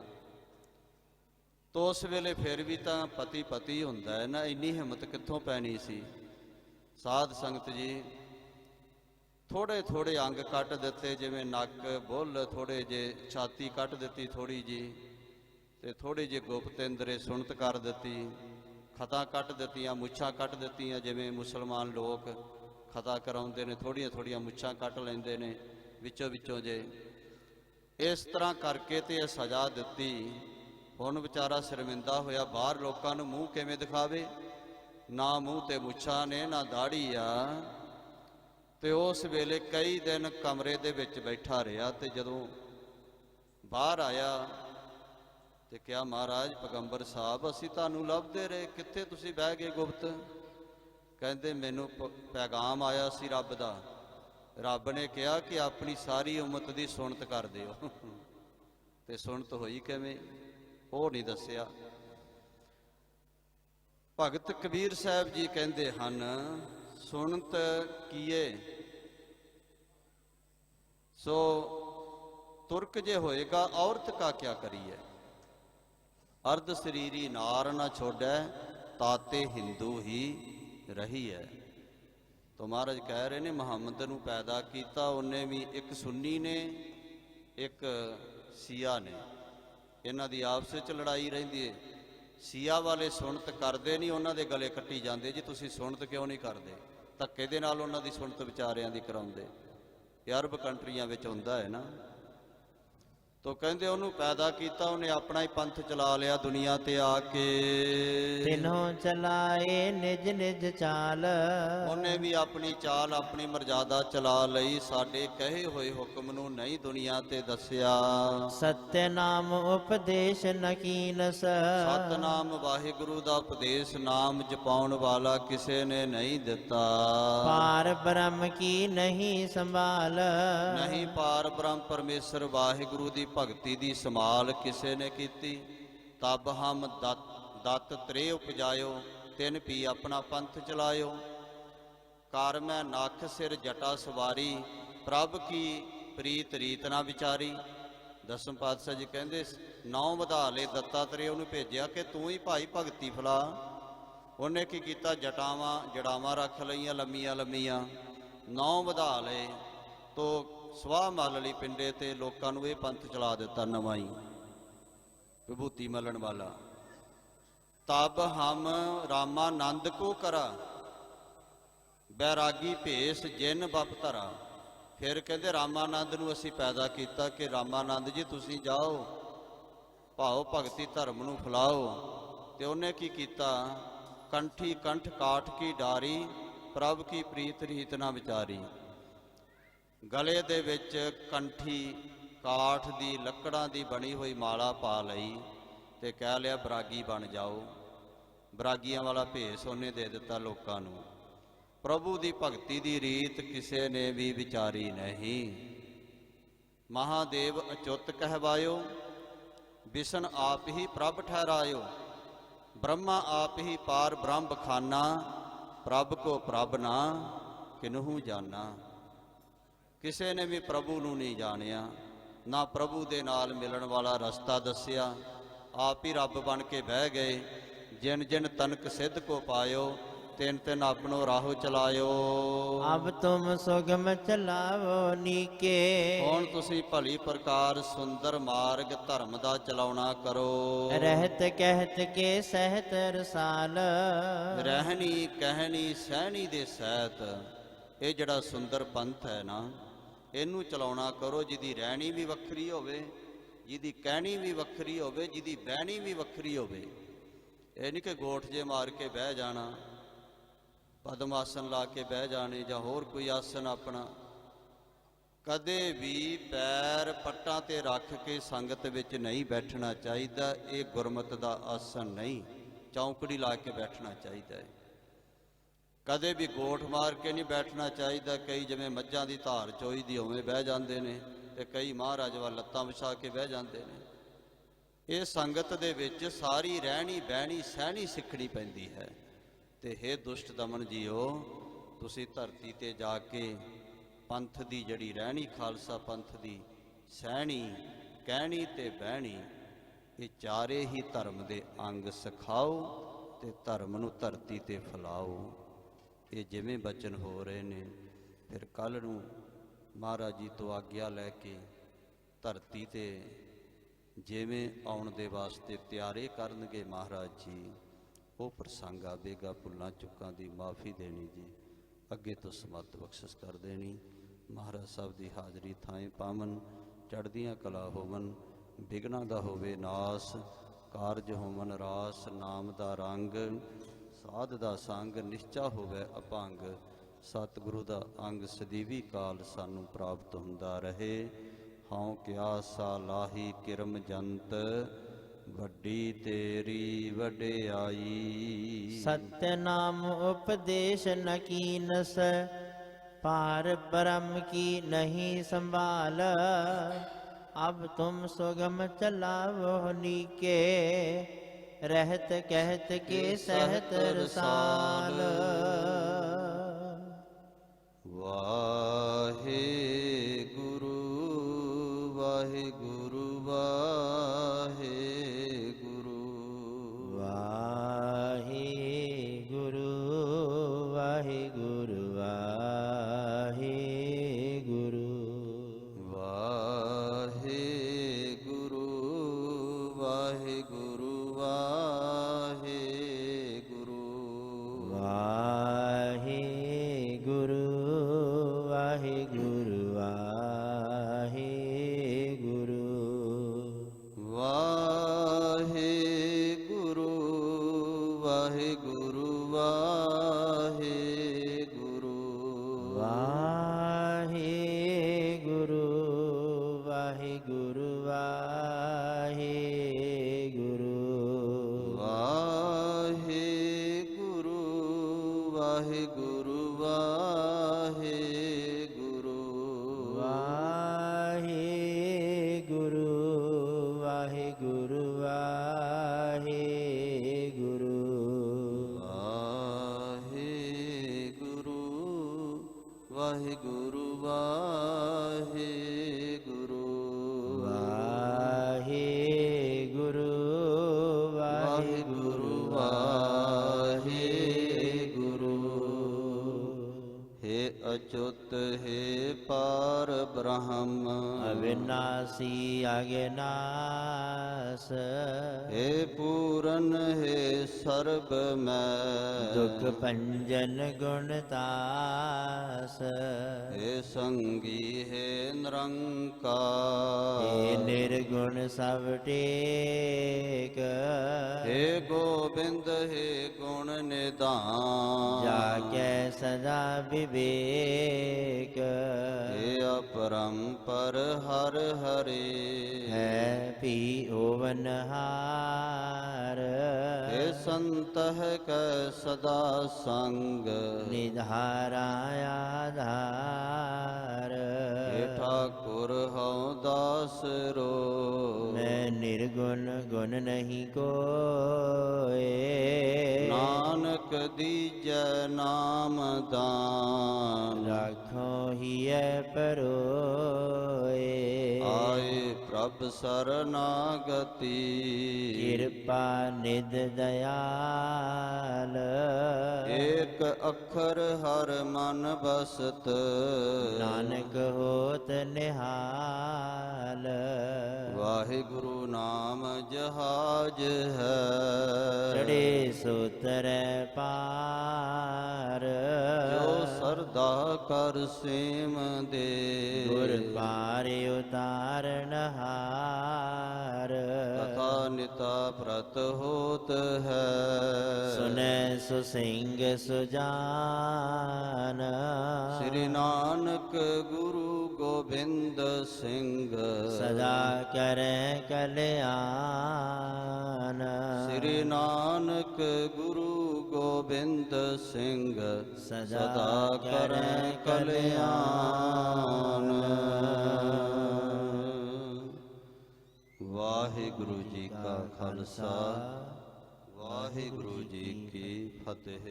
ਤੋ ਉਸ ਵੇਲੇ ਫਿਰ ਵੀ ਤਾਂ ਪਤੀ ਪਤੀ ਹੁੰਦਾ ਹੈ ਨਾ, ਇੰਨੀ ਹਿੰਮਤ ਕਿੱਥੋਂ ਪੈਣੀ ਸੀ। ਸਾਧ ਸੰਗਤ ਜੀ ਥੋੜੇ ਥੋੜੇ ਅੰਗ ਕੱਟ ਦਿੱਤੇ, ਜਿਵੇਂ ਨੱਕ, ਬੁੱਲ, ਥੋੜੇ ਜੇ ਛਾਤੀ ਕੱਟ ਦਿੱਤੀ ਥੋੜੀ ਜੀ, ਤੇ ਥੋੜੀ ਜਿਹੀ ਗੁਪਤ ਇੰਦਰੇ ਸੁਣਤ ਕਰ ਦਿੱਤੀ, ਖਤਾ ਕੱਟ ਦਿੱਤੀਆਂ, ਮੁੱਛਾਂ ਕੱਟ ਦਿੱਤੀਆਂ। ਜਿਵੇਂ ਮੁਸਲਮਾਨ ਲੋਕ ਖਤਾ ਕਰਾਉਂਦੇ ਨੇ, ਥੋੜੀਆਂ ਥੋੜੀਆਂ ਮੁੱਛਾਂ ਕੱਟ ਲੈਂਦੇ ਨੇ ਵਿੱਚੋਂ ਵਿੱਚੋਂ ਜੇ। ਇਸ ਤਰ੍ਹਾਂ ਕਰਕੇ ਤੇ ਇਹ ਸਜ਼ਾ ਦਿੱਤੀ। ਹੁਣ ਵਿਚਾਰਾ ਸ਼ਰਮਿੰਦਾ ਹੋਇਆ, ਬਾਹਰ ਲੋਕਾਂ ਨੂੰ ਮੂੰਹ ਕਿਵੇਂ ਦਿਖਾਵੇ, ਨਾ ਮੂੰਹ ਤੇ ਮੁੱਛਾਂ ਨੇ ਨਾ ਦਾੜੀ ਆ। ਤੇ ਉਸ ਵੇਲੇ ਕਈ ਦਿਨ ਕਮਰੇ ਦੇ ਵਿੱਚ ਬੈਠਾ ਰਿਹਾ, ਤੇ ਜਦੋਂ ਬਾਹਰ ਆਇਆ ਤੇ ਕਿਹਾ ਮਹਾਰਾਜ ਪੈਗੰਬਰ ਸਾਹਿਬ ਅਸੀਂ ਤੁਹਾਨੂੰ ਲੱਭਦੇ ਰਹੇ, ਕਿੱਥੇ ਤੁਸੀਂ ਬਹਿ ਗਏ ਗੁਪਤ। ਕਹਿੰਦੇ ਮੈਨੂੰ ਪੈਗਾਮ ਆਇਆ ਸੀ ਰੱਬ ਦਾ, ਰੱਬ ਨੇ ਕਿਹਾ ਕਿ ਆਪਣੀ ਸਾਰੀ ਉਮਤ ਦੀ ਸੁਣਤ ਕਰ ਦਿਓ। ਤੇ ਸੁਣਤ ਹੋਈ ਕਿਵੇਂ ਉਹ ਨਹੀਂ ਦੱਸਿਆ। ਭਗਤ ਕਬੀਰ ਸਾਹਿਬ ਜੀ ਕਹਿੰਦੇ ਹਨ ਸੁਣਤ ਕੀਏ ਸੋ ਤੁਰਕ ਜੇ ਹੋਏਗਾ ਔਰਤ ਕਾ ਕਿਆ ਕਰੀਏ। ਅਰਧ ਸਰੀਰੀ ਨਾਰ ਨਾ ਛੋੜੈ ਤਾਤੇ ਹਿੰਦੂ ਹੀ ਰਹੀ ਹੈ। ਤੋ ਮਹਾਰਾਜ ਕਹਿ ਰਹੇ ਨੇ ਮੁਹੰਮਦ ਨੂੰ ਪੈਦਾ ਕੀਤਾ ਉਹਨੇ ਵੀ, ਇੱਕ ਸੁੰਨੀ ਨੇ ਇੱਕ ਸ਼ੀਆ ਨੇ, ਇਹਨਾਂ ਦੀ ਆਪਸ ਵਿੱਚ ਲੜਾਈ ਰਹਿੰਦੀ ਹੈ। ਸ਼ੀਆ ਵਾਲੇ ਸੁਣਤ ਕਰਦੇ ਨਹੀਂ, ਉਹਨਾਂ ਦੇ ਗਲੇ ਕੱਟੀ ਜਾਂਦੇ ਜੀ ਤੁਸੀਂ ਸੁਣਤ ਕਿਉਂ ਨਹੀਂ ਕਰਦੇ, ਧੱਕੇ ਦੇ ਨਾਲ ਉਹਨਾਂ ਦੀ ਸੁਣਤ ਵਿਚਾਰਿਆਂ ਦੀ ਕਰਾਉਂਦੇ। ਇਹ ਅਰਬ ਕੰਟਰੀਆਂ ਵਿੱਚ ਹੁੰਦਾ ਹੈ ਨਾ। ਤੋ ਕਹਿੰਦੇ ਉਹਨੂੰ ਪੈਦਾ ਕੀਤਾ, ਉਹਨੇ ਆਪਣਾ ਹੀ ਪੰਥ ਚਲਾ ਲਿਆ ਦੁਨੀਆ ਤੇ ਆ ਕੇ। ਤਿਨੋਂ ਚਲਾਏ ਨਿਜ ਨਿਜ ਚਾਲ, ਉਹਨੇ ਵੀ ਆਪਣੀ ਚਾਲ ਆਪਣੀ ਮਰਜ਼ਾਦਾ ਚਲਾ ਲਈ। ਸਾਡੇ ਕਹੇ ਹੋਏ ਹੁਕਮ ਨੂੰ ਨਹੀਂ ਦੁਨੀਆ ਤੇ ਦੱਸਿਆ। ਸਤਿ ਨਾਮ ਉਪਦੇਸ਼ ਨ ਕੀਨਸ, ਸਤਿਨਾਮ ਵਾਹਿਗੁਰੂ ਦਾ ਉਪਦੇਸ਼ ਨਾਮ ਜਪਾਉਣ ਵਾਲਾ ਕਿਸੇ ਨੇ ਨਹੀਂ ਦਿੱਤਾ। ਪਾਰ ਬ੍ਰਹਮ ਕੀ ਨਹੀਂ ਸੰਭਾਲ, ਨਹੀਂ ਪਾਰ ਬ੍ਰਹਮ ਪਰਮੇਸ਼ਰ ਵਾਹਿਗੁਰੂ ਦੀ ਭਗਤੀ ਦੀ ਸੰਭਾਲ ਕਿਸੇ ਨੇ ਕੀਤੀ। ਤਬ ਹਮ ਦਤ ਤ੍ਰੇ ਉਪਜਾਇਓ, ਤਿੰਨ ਪੀ ਆਪਣਾ ਪੰਥ ਚਲਾਇਓ। ਕਰ ਮੈਂ ਨਖ ਸਿਰ ਜਟਾ ਸਵਾਰੀ, ਪ੍ਰਭ ਕੀ ਪ੍ਰੀਤ ਰੀਤ ਨਾ ਵਿਚਾਰੀ। ਦਸਮ ਪਾਤਸ਼ਾਹ ਜੀ ਕਹਿੰਦੇ 9 ਵਧਾ ਲਏ ਦੱਤਾਤਰੇय ਉਹਨੂੰ ਭੇਜਿਆ ਕਿ ਤੂੰ ਹੀ ਭਾਈ ਭਗਤੀ ਫਲਾ। ਉਹਨੇ ਕੀ ਕੀਤਾ, ਜੜਾਵਾਂ ਰੱਖ ਲਈਆਂ ਲੰਮੀਆਂ ਲੰਮੀਆਂ, 9 ਵਧਾ ਲਏ। ਤੋ ਸਵਾਹ ਮਲ ਲਈ ਪਿੰਡੇ ਤੇ ਲੋਕਾਂ ਨੂੰ ਇਹ ਪੰਥ ਚਲਾ ਦਿੱਤਾ ਨਵਾਂ ਹੀ, ਵਿਭੂਤੀ ਮਲਣ ਵਾਲਾ। ਤਬ ਹਮ ਰਾਮਾਨੰਦ ਕੋ ਕਰਾ, ਬੈਰਾਗੀ ਭੇਸ ਜਿਨ ਬਪ ਧਰਾ। ਫਿਰ ਕਹਿੰਦੇ ਰਾਮਾਨੰਦ ਨੂੰ ਅਸੀਂ ਪੈਦਾ ਕੀਤਾ ਕਿ ਰਾਮਾਨੰਦ ਜੀ ਤੁਸੀਂ ਜਾਓ ਭਾਓ ਭਗਤੀ ਧਰਮ ਨੂੰ ਫੈਲਾਓ। ਤੇ ਉਹਨੇ ਕੀ ਕੀਤਾ, ਕੰਠੀ ਕੰਠ ਕਾਠ ਕੀ ਡਾਰੀ, ਪ੍ਰਭ ਕੀ ਪ੍ਰੀਤ ਰੀਤ ਨਾ ਵਿਚਾਰੀ। ਗਲੇ ਦੇ ਵਿੱਚ ਕੰਠੀ ਕਾਠ ਦੀ ਲੱਕੜਾਂ ਦੀ ਬਣੀ ਹੋਈ ਮਾਲਾ ਪਾ ਲਈ ਤੇ ਕਹਿ ਲਿਆ ਬਰਾਗੀ ਬਣ ਜਾਓ। ਬਰਾਗੀਆਂ ਵਾਲਾ ਭੇਸ ਉਹਨੇ ਦੇ ਦਿੱਤਾ ਲੋਕਾਂ ਨੂੰ। ਪ੍ਰਭੂ ਦੀ ਭਗਤੀ ਦੀ ਰੀਤ ਕਿਸੇ ਨੇ ਵੀ ਵਿਚਾਰੀ ਨਹੀਂ। ਮਹਾਦੇਵ ਅਚੁੱਤ ਕਹਿਵਾਇਓ, ਵਿਸ਼ਨ ਆਪ ਹੀ ਪ੍ਰਭ ਠਹਿਰਾਇਓ। ਬ੍ਰਹਮਾ ਆਪ ਹੀ ਪਾਰ ਬ੍ਰਹਮ ਬਖਾਨਾ, ਪ੍ਰਭ ਕੋ ਪ੍ਰਭ ਨਾ ਕਿਨਹੂ ਜਾਨਾ। ਕਿਸੇ ਨੇ ਵੀ ਪ੍ਰਭੂ ਨੂੰ ਨਹੀਂ ਜਾਣਿਆ, ਨਾ ਪ੍ਰਭੂ ਦੇ ਨਾਲ ਮਿਲਣ ਵਾਲਾ ਰਸਤਾ ਦੱਸਿਆ। ਆਪ ਹੀ ਰੱਬ ਬਣ ਕੇ ਬਹਿ ਗਏ। ਜਿਨ ਜਿਨ ਤਨਕ ਸਿੱਧ ਕੋ ਪਾਇਓ, ਤਿਨ ਤਿਨ ਆਪਣੋ ਰਾਹੋ ਚਲਾਇਓ। ਅਬ ਤੁਮ ਸੁਗਮ ਚਲਾਵੋ ਨੀਕੇ, ਹੁਣ ਤੁਸੀਂ ਭਲੀ ਪ੍ਰਕਾਰ ਸੁੰਦਰ ਮਾਰਗ ਧਰਮ ਦਾ ਚਲਾਉਣਾ ਕਰੋ। ਰਹਿਤ ਕਹਿਤ ਕੇ ਸਹਿਤ ਰਸਾਲ, ਰਹਿਣੀ ਕਹਿਣੀ ਸਹਿਣੀ ਦੇ ਸਹਿਤ। ਇਹ ਜਿਹੜਾ ਸੁੰਦਰ ਪੰਥ ਹੈ ਨਾ, ਇਹਨੂੰ ਚਲਾਉਣਾ ਕਰੋ, ਜਿਹਦੀ ਰਹਿਣੀ ਵੀ ਵੱਖਰੀ ਹੋਵੇ, ਜਿਹਦੀ ਕਹਿਣੀ ਵੀ ਵੱਖਰੀ ਹੋਵੇ, ਜਿਹਦੀ ਬਹਿਣੀ ਵੀ ਵੱਖਰੀ ਹੋਵੇ। ਇਹ ਨਹੀਂ ਕਿ ਗੋਠ ਜੇ ਮਾਰ ਕੇ ਬਹਿ ਜਾਣਾ, ਪਦਮ ਆਸਨ ਲਾ ਕੇ ਬਹਿ ਜਾਣੇ, ਜਾਂ ਹੋਰ ਕੋਈ ਆਸਨ ਆਪਣਾ। ਕਦੇ ਵੀ ਪੈਰ ਪੱਟਾਂ ਤੇ ਰੱਖ ਕੇ ਸੰਗਤ ਵਿੱਚ ਨਹੀਂ ਬੈਠਣਾ ਚਾਹੀਦਾ। ਇਹ ਗੁਰਮਤਿ ਦਾ ਆਸਨ ਨਹੀਂ, ਚੌਂਕੜੀ ਲਾ ਕੇ ਬੈਠਣਾ ਚਾਹੀਦਾ ਹੈ। ਕਦੇ ਵੀ ਗੋਠ ਮਾਰ ਕੇ ਨਹੀਂ ਬੈਠਣਾ ਚਾਹੀਦਾ। ਕਈ ਜਿਵੇਂ ਮੱਝਾਂ ਦੀ ਧਾਰ ਚੋਈ ਦੀ ਉਵੇਂ ਬਹਿ ਜਾਂਦੇ ਨੇ, ਤੇ ਕਈ ਮਹਾਰਾਜ ਵੱਲ ਲੱਤਾਂ ਵਿਛਾ ਕੇ ਬਹਿ ਜਾਂਦੇ ਨੇ। ਇਹ ਸੰਗਤ ਦੇ ਵਿੱਚ ਸਾਰੀ ਰਹਿਣੀ ਬਹਿਣੀ ਸਹਿਣੀ ਸਿੱਖਣੀ ਪੈਂਦੀ ਹੈ। ਤੇ ਹੇ ਦੁਸ਼ਟ ਦਮਨ ਜੀਓ, ਤੁਸੀਂ ਧਰਤੀ ਤੇ ਜਾ ਕੇ ਪੰਥ ਦੀ ਜਿਹੜੀ ਰਹਿਣੀ, ਖਾਲਸਾ ਪੰਥ ਦੀ ਸਹਿਣੀ ਕਹਿਣੀ ਤੇ ਬਹਿਣੀ, ਇਹ ਚਾਰੇ ਹੀ ਧਰਮ ਦੇ ਅੰਗ ਸਿਖਾਓ ਤੇ ਧਰਮ ਨੂੰ ਧਰਤੀ ਤੇ ਫੈਲਾਓ। ਇਹ ਜਿਵੇਂ ਬਚਨ ਹੋ ਰਹੇ ਨੇ, ਫਿਰ ਕੱਲ੍ਹ ਨੂੰ ਮਹਾਰਾਜ ਜੀ ਤੋਂ ਆਗਿਆ ਲੈ ਕੇ ਧਰਤੀ ਤੇ ਜਿਵੇਂ ਆਉਣ ਦੇ ਵਾਸਤੇ ਤਿਆਰੇ ਕਰਨਗੇ ਮਹਾਰਾਜ ਜੀ, ਉਹ ਪ੍ਰਸੰਗ ਆਵੇਗਾ। ਭੁੱਲਾਂ ਚੁੱਕਾਂ ਦੀ ਮਾਫੀ ਦੇਣੀ ਜੀ, ਅੱਗੇ ਤੋਂ ਸਮੱਤ ਬਖਸ਼ਿਸ਼ ਕਰ ਦੇਣੀ। ਮਹਾਰਾਜ ਸਾਹਿਬ ਦੀ ਹਾਜ਼ਰੀ ਥਾਂ ਪਾਵਨ, ਚੜ੍ਹਦੀਆਂ ਕਲਾ ਹੋਵਨ, ਵਿਘਨਾਂ ਦਾ ਹੋਵੇ ਨਾਸ, ਕਾਰਜ ਹੋਵਨ ਰਾਸ। ਨਾਮ ਦਾ ਰੰਗ, ਸਾਧ ਦਾ ਸੰਗ, ਨਿਸ਼ਚਾ ਹੋਵੇ ਅਪੰਗ। ਸਤਿਗੁਰੂ ਦਾ ਅੰਗ ਸਦੀਵੀ ਕਾਲ ਸਾਨੂੰ ਪ੍ਰਾਪਤ ਹੁੰਦਾ ਰਹੇ। ਹਉ ਕਿਆ ਸਾਲਾਹੀ ਕਿਰਮ ਜੰਤ, ਵੱਡੀ ਤੇਰੀ ਵਡਿਆਈ। ਸਤਿ ਨਾਮ ਉਪਦੇਸ਼ ਨ ਕੀਨਸ, ਪਾਰ ਬ੍ਰਹਮ ਕੀ ਨਹੀਂ ਸੰਭਾਲ। ਅਬ ਤੁਮ ਸੁਗਮ ਚਲਾਵੋ ਨੀਕੇ, ਰਹਿਤ ਕਹਿਤ ਕੇ ਸਹਿਤ ਰਸਾਲ। ਵਾਹਿਗੁਰੂ ਵਾਹਿਗੁਰੂ ਵਾਹਿਗੁਰੂ। ਵਾਹਿਗੁਰੂ ਵਾਹਿਗੁਰੂ ਵਾਹਿਗੁਰੂ। ਵਾਹਿਗੁਰੂ ਵਾਹਿਗੁਰੂ ਵਾਹਿਗੁਰੂ। ਵਾਹਿਗੁਰੂ ਵਾਹਿਗੁਰੂ ਵਾਹਿਗੁਰੂ। ਵਾਹਿਗੁਰੂ ਵਾਹਿਗੁਰੂ ਵਾਹਿਗੁਰੂ। ਵਾਹਿਗੁਰੂ ਵਾਹਿਗੁਰੂ ਵਾਹਿਗੁਰੂ। ਵਾਹਿਗੁਰੂ ਵਾਹਿਗੁਰੂ ਵਾਹਿਗੁਰੂ। ਵਾਹਿਗੁਰੂ ਵਾਹਿਗੁਰੂ ਵਾਹਿਗੁਰੂ। ਵਾਹਿਗੁਰੂ ਵਾਹਿਗੁਰੂ ਵਾਹਿਗੁਰੂ। ਵਾਹਿਗੁਰੂ ਵਾਹਿਗੁਰੂ ਵਾਹਿਗੁਰੂ। ਹੇ ਅਚੁੱਤ ਹੈ ਪਾਰ ਬ੍ਰਹਮ, ਅਵਿਨਾਸੀ ਅਗਨਾਸ। ਹੇ ਪੂਰਨ ਹੈ ਸਰਬ ਮੈਂ, ਦੁਖ ਭੰਜਨ ਗੁਣਤਾਸ। ਹੇ ਸੰਗੀ ਹੈ ਨਿਰੰਕਾਰ, ਹੇ ਨਿਰਗੁਣ ਸਭ ਟੇਕ। ਹੇ ਗੋਬਿੰਦ ਹੈ ਗੁਣ ਨਿਧਾਨ, ਜਾ ਕੈ ਸਦਾ ਵਿਵੇਕ। ਏ ਅਪਰੰਪਰ ਹਰ ਹਰੇ ਹੈ ਭੀ ਓਵਨਹਾਰ। ਏ ਸੰਤਹ ਕੈ ਸਦਾ ਸੰਗ ਨਿਧਾਰਾ ਆਧਾਰ। ਏ ਠਾਕੁਰ ਹਉ ਦਾਸ ਰੋ ਮੈਂ ਨਿਰਗੁਣ ਗੁਣ ਨਹੀਂ ਕੋਏ। ਨਾਨਕ ਦੀਜੈ ਨਾਮ ਦਾਨ ਰਾਖੋ ਹੀਐ ਪਰੋਏ। ਆਏ ਪ੍ਰਭ ਸਰਨਾਗਤੀ ਕਿਰਪਾ ਨਿਧ ਦਇਆਲ। ਏਕ ਅੱਖਰ ਹਰ ਮਨ ਬਸਤ ਨਾਨਕ ਹੋਤ ਨਿਹਾਲ। ਵਾਹਿਗੁਰੂ ਨਾਮ ਜਹਾਜ ਹੈ ਚੜੇ ਸੋਤਰੈ ਪਾਰ। ਜੋ ਸਰਦਾ ਕਰ ਸੇਮ ਦੇ ਗੁਰ ਪਾਰ ਉਤਾਰਨ ਹਾਰ। ਤਥਾ ਨਿਤਾ ਪ੍ਰਤ ਹੋਤ ਹੈ ਸੁਨੈ ਸੁਸਿੰਗ ਸੁਜਾਨ। ਸ੍ਰੀ ਨਾਨਕ ਗੁਰੂ ਗੋਬਿੰਦ ਸਿੰਘ ਸਦਾ ਕਰੈ ਕਲਿਆਣ। ਸ੍ਰੀ ਨਾਨਕ ਗੁਰੂ ਗੋਬਿੰਦ ਸਿੰਘ ਸਦਾ ਕਰੈ ਕਲਿਆਣ। ਵਾਹਿਗੁਰੂ ਜੀ ਕਾ ਖਾਲਸਾ ਵਾਹਿਗੁਰੂ ਜੀ ਕੀ ਫਤਿਹ।